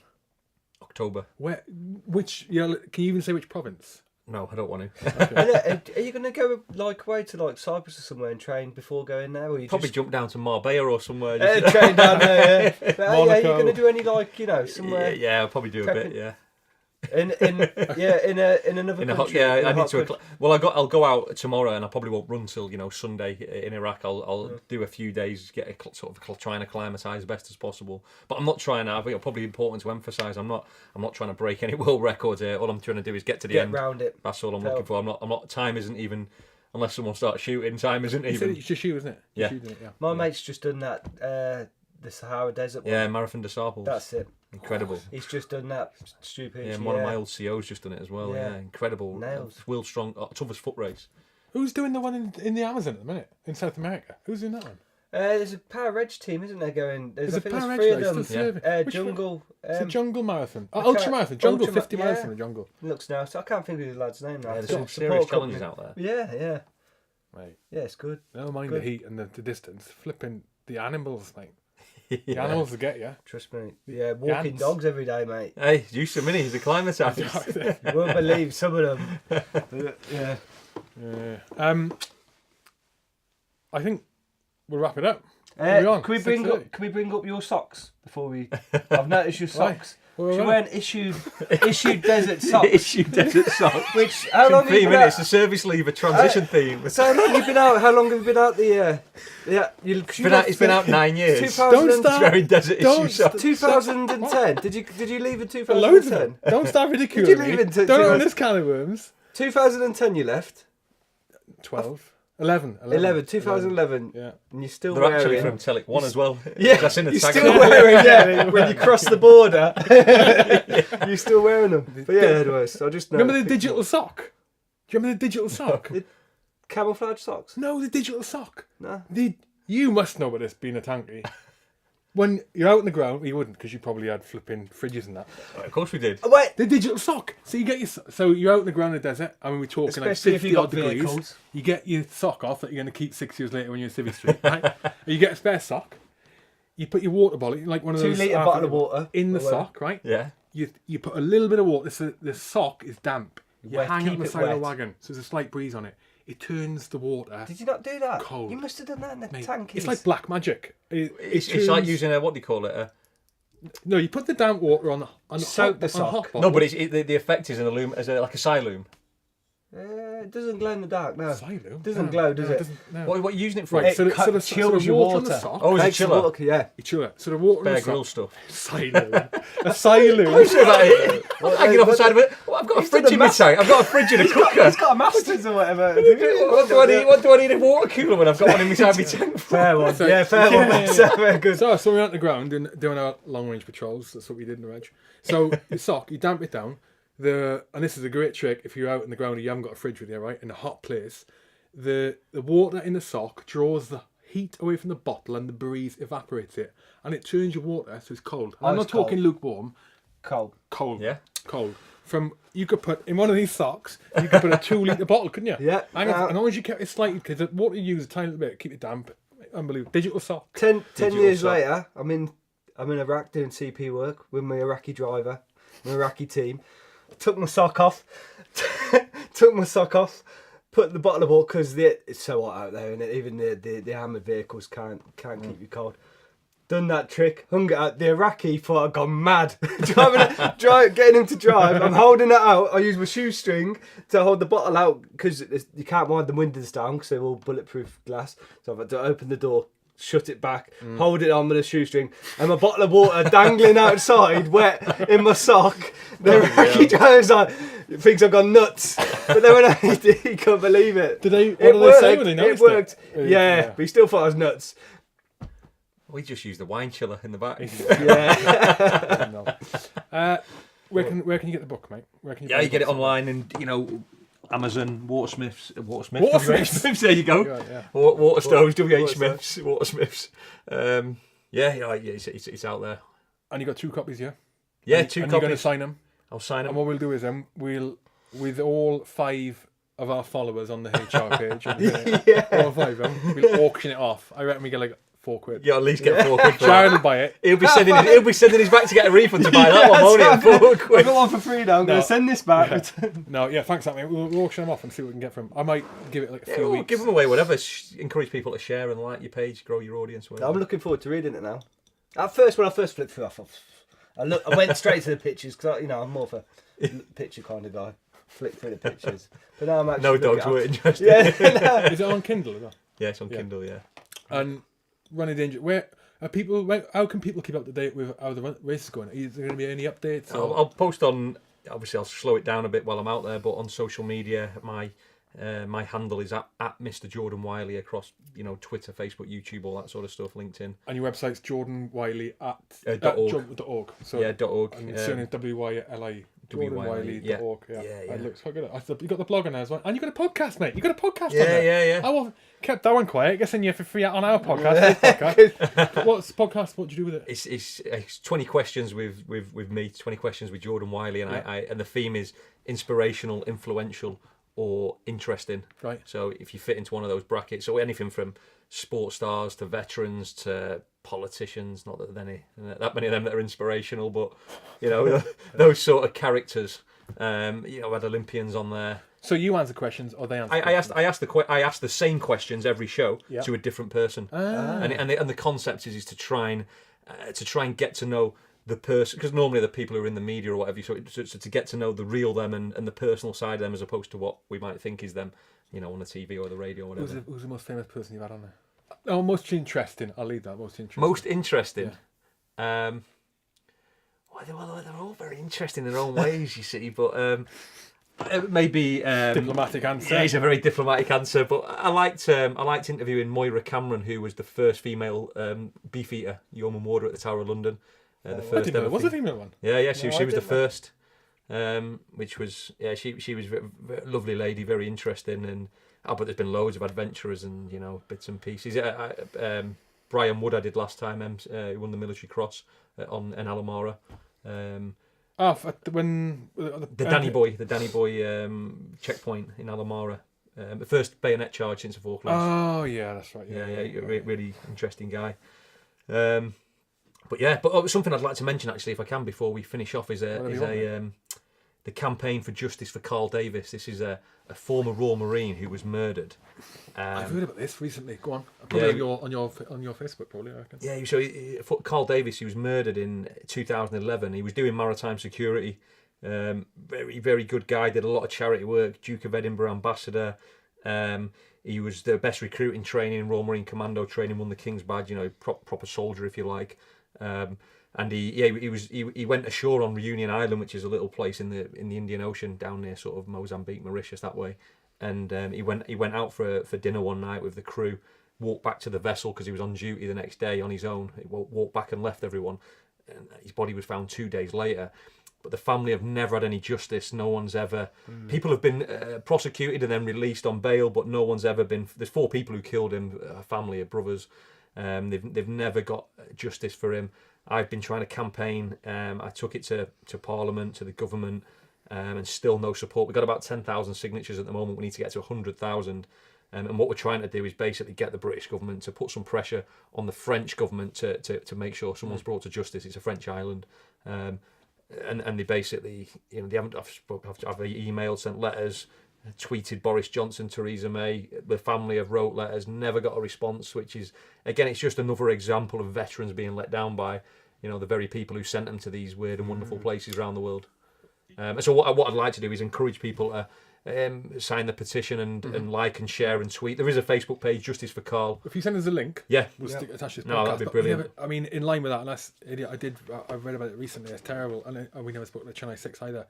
October. Where? Which? Yeah. Can you even say which province? No, I don't want to. And, are you going to go like away to like Cyprus or somewhere and train before going there? Or you Probably just jump down to Marbella or somewhere. train down there? Yeah. But, are you Monaco. going to do any like somewhere? Yeah, I'll probably do a bit. Yeah. In another country. I need to. I'll go out tomorrow, and I probably won't run till Sunday in Iraq. I'll do a few days, get trying to acclimatise as best as possible. But I'm not trying to. I think it's probably important to emphasise. I'm not trying to break any world records here. All I'm trying to do is get to the end. Round it. That's all I'm looking for. I'm not. Time isn't even. Unless someone starts shooting, time isn't even. It's just you, isn't it? Yeah. Shooting it, yeah. My mate's just done that. The Sahara Desert one. Yeah, Marathon des Sables. That's it. Incredible. He's just done that. Stupid. Yeah, one of my old COs just done it as well. Yeah. Yeah, incredible. Nails. World strong, toughest foot race. Who's doing the one in the Amazon at the minute in South America? Who's doing that one? There's a Power Reg team, isn't there? Going. There's I a think Power there's Reg three of race, them. still serving. Which one? Jungle. It's a jungle marathon. I Ultra can't- marathon. Jungle, Ultra- 50 miles yeah. from the jungle. Looks now. So I can't think of the lad's name now. Yeah, It's there's a some support serious company. challenges out there. Yeah, yeah, Right. yeah. It's good. Never mind Good. the heat and the distance. Flipping the animals, mate. The animals will get you. Trust me. Yeah, walking Ants. dogs every day, mate. Hey, use some minis. He's a climatist. You won't believe some of them. Yeah. I think we'll wrap it up. Are we on? Can we bring 6:30? up? Can we bring up your socks before we? I've noticed your Why? socks. Well, She well. wearing issued desert socks. Issue desert socks. Which how long have you theme, been innit? It's out? the service leaver transition theme. So how long have you been out? How long have you been out the? Yeah, It's been out 9 years. 2000 Don't It's start. wearing desert Don't issue socks. 2010. Did you leave in Loads of 2010? them. Don't start Did ridiculing you me. leave in Don't own this can of worms. 2010 you left. 12. 11. 2011. Yeah. And you're still They're actually wearing. from Telic 1 as well. Yeah, That's in the you're tag. still wearing. Yeah, when you cross the border, you're still wearing them. But yeah, anyways, I just know. Remember the digital sock? Do you remember the digital sock? camouflage socks? No, the digital sock. No. You must know about this being a tanky. When you're out in the ground, you wouldn't because you probably had flipping fridges and that. Of course we did. Oh, wait. The digital sock. So you get you're out in the ground in the desert. I mean, we're talking Especially like if 50 you've got odd degrees. vehicles. You get your sock off that you're going to keep 6 years later when you're in Civvy Street. Right? You get a spare sock. You put your water bottle, like one of 2 those litre bottle of water. in the Or whatever. sock, right? Yeah. You put a little bit of water. So the sock is damp. You Wet, hang it on keep the it side of the wet. wagon, so there's a slight breeze on it. It turns the water Did you not do that? cold. You must have done that in the Mate, tankies. it's like black magic. It's like turns- using a, what do you call it? No, you put the damp water on Soak the on a hot sock. bottle. No, but the effect is like a siloom. It doesn't glow in the dark, no. Siloom? Doesn't No, glow, does no, it? doesn't, no. What are you using it for? Right, It so the chills the your water on the water. sock. Oh, is it Makes the chiller? water- yeah. You chill it. So the water on Bear the Grill sock. stuff. Siloom. A siloom. I'm hanging off the side of it. Well, I've got a He's done fridge the in my mas- tank. I've got a fridge and a cooker. It's got a Masters or whatever. What do I need a water cooler when I've got one inside my tank? Fair one. So- Yeah, fair one. Yeah. So very good. So we're out on the ground doing our long range patrols. That's what we did in the reg. So your sock, you damp it down. And this is a great trick if you're out in the ground and you haven't got a fridge with you, right? In a hot place, the water in the sock draws the heat away from the bottle and the breeze evaporates it, and it turns your water so it's cold. I'm not it's cold. talking lukewarm. Cold. Cold. Yeah. Cold. You could put in one of these socks. You could put a 2 litre bottle, couldn't you? Yeah. Hang on, as long as you kept it slightly, because the water you use a tiny little bit, keep it damp. Unbelievable. Digital sock. 10 Digital years sock. later, I'm in Iraq doing CP work with my Iraqi driver, my Iraqi team. Took my sock off. Put the bottle of water because it's so hot out there, and even the armoured vehicles can't keep you cold. Done that trick, hung it out. The Iraqi thought I'd gone mad. Getting him to drive. I'm holding it out. I use my shoestring to hold the bottle out because you can't wind the windows down because they're all bulletproof glass. So I've had to open the door, shut it back, hold it on with a shoestring, and my bottle of water dangling outside, wet in my sock. The Iraqi driver's like, thinks I've gone nuts. But then when he did, he couldn't believe it. What It did they say when they noticed It worked. it? Yeah, but he still thought I was nuts. We just used the wine chiller in the back. Yeah. No. Where can you get the book, mate? Where can you? Yeah, buy you the get it books? online and Watersmiths. Watersmiths. There you go. Yeah. Waterstones, WH Water Smiths, Watersmiths. It's out there. And you got 2 copies, yeah? Yeah, And 2 you're going to copies. sign them. I'll sign And them. what we'll do is we'll with all 5 of our followers on the HR page, all 5 of them, we'll auction it off. I reckon we get like £4. You at least get £4 for Jared it. will buy it. He'll be sending his back to get a refund to buy that one, won't he? At £4. I got one for free now. I'm going to send this back. Yeah. No, yeah, thanks, mate. We'll auction them off and see what we can get from 'em. I might give it like a few weeks. Give them away, whatever. Encourage people to share and like your page, grow your audience. Whatever. I'm looking forward to reading it now. At first, when I first flipped through, I went straight to the pictures because I'm more of a picture kind of guy. Flick through the pictures, but now I'm actually no dogs were interested. Yeah. Is it on Kindle as well? Yeah, it's on Kindle. Yeah. And Running Danger, where are people? How can people keep up to date with how the race is going? Is there going to be any updates? I'll post on. Obviously, I'll slow it down a bit while I'm out there, but on social media, my handle is at Mr. Jordan Wylie across Twitter, Facebook, YouTube, all that sort of stuff, LinkedIn. And your website's Jordan Wylie at .org. So, yeah, .org. And it's surname WYLI. JordanWylie.org. Yeah. It looks quite good. You got the blog on there as well, and you got a podcast, mate. You got a podcast on there. Yeah. I kept that one quiet. Guessing you for free on our podcast. Podcast. What's podcast? What do you do with it? It's 20 questions with me. 20 questions with Jordan Wylie, and and the theme is inspirational, influential, or interesting. Right. So if you fit into one of those brackets, so anything from sports stars to veterans to politicians, not that there's that many of them that are inspirational, but those sort of characters. I had Olympians on there. So you answer questions, or they answer? I asked the same questions every show to a different person, and the concept is to try and get to know the person, because normally the people who are in the media or whatever, so to get to know the real them and the personal side of them, as opposed to what we might think is them, on the TV or the radio or whatever. Who's the most famous person you've had on there? Oh, most interesting. I'll leave that. Most interesting. Most interesting. Yeah. Well, they're all very interesting in their own ways, you see. But maybe diplomatic answer. Yeah, it's a very diplomatic answer. But I liked interviewing Moira Cameron, who was the first female beefeater, yeoman warder at the Tower of London. The first I didn't know there was a female one. Yeah. She was the first. Which was she was a lovely lady, very interesting, and but there's been loads of adventurers and bits and pieces. Brian Wood I did last time. He won the Military Cross in Alamara. The Danny Boy checkpoint in Alamara. The first bayonet charge since the Falklands. Oh yeah, that's right. Yeah, really interesting guy. But something I'd like to mention actually, if I can, before we finish off, is the campaign for justice for Carl Davis. This is a former Royal Marine who was murdered. I've heard about this recently. Go on. Probably on your Facebook, probably. I reckon. Yeah. So Carl Davis, he was murdered in 2011. He was doing maritime security. Very, very good guy. Did a lot of charity work. Duke of Edinburgh ambassador. He was the best recruiting training, Royal Marine Commando training. Won the King's Badge. Proper soldier, if you like. And he went ashore on Reunion Island, which is a little place in the Indian Ocean down near sort of Mozambique, Mauritius, that way. And he went out for dinner one night with the crew, walked back to the vessel because he was on duty the next day on his own. He walked back and left everyone. And his body was found 2 days later. But the family have never had any justice. No one's ever... People have been prosecuted and then released on bail, but no one's ever been... There's 4 people who killed him, a family of brothers. They've never got justice for him. I've been trying to campaign. I took it to Parliament, to the government, and still no support. We've got about 10,000 signatures at the moment. We need to get to 100,000. And what we're trying to do is basically get the British government to put some pressure on the French government to make sure someone's brought to justice. It's a French island. And they basically, they haven't. I've emailed, sent letters, tweeted Boris Johnson, Theresa May. The family have wrote letters, never got a response. Which is, again, it's just another example of veterans being let down by, the very people who sent them to these weird and wonderful places around the world. So what I'd like to do is encourage people to sign the petition and like and share and tweet. There is a Facebook page, Justice for Carl. If you send us a link, we'll attach this podcast. No, that'd be brilliant. I mean, in line with that, I've read about it recently. It's terrible, and we never spoke to the Chennai 6 either.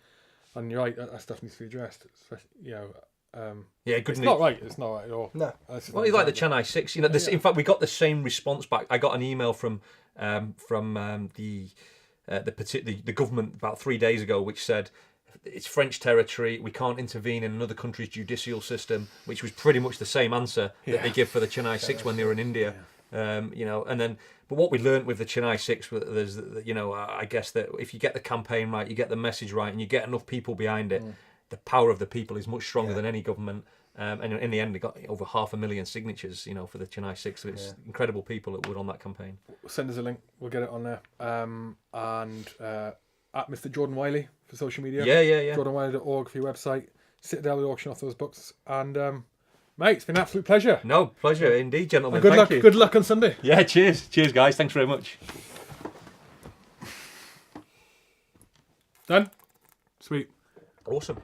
And you're right, that stuff needs to be addressed. It's not right. It's not right at all. No. Well, you like the Chennai 6. In fact, we got the same response back. I got an email from the government about 3 days ago, which said it's French territory. We can't intervene in another country's judicial system, which was pretty much the same answer that they give for the Chennai 6 when they were in India. But what we learnt with the Chennai 6, I guess that if you get the campaign right, you get the message right, and you get enough people behind it, the power of the people is much stronger than any government. And in the end, they got over 500,000 signatures, you know, for the Chennai Six. So it's incredible people that were on that campaign. Send us a link. We'll get it on there. And at Mr. Jordan Wylie for social media. Yeah. JordanWylie.org for your website. Citadel, we auction off those books. And mate, it's been an absolute pleasure. No, pleasure indeed, gentlemen. And Thank you. Good luck on Sunday. Yeah, cheers, guys. Thanks very much. Done. Sweet. Awesome.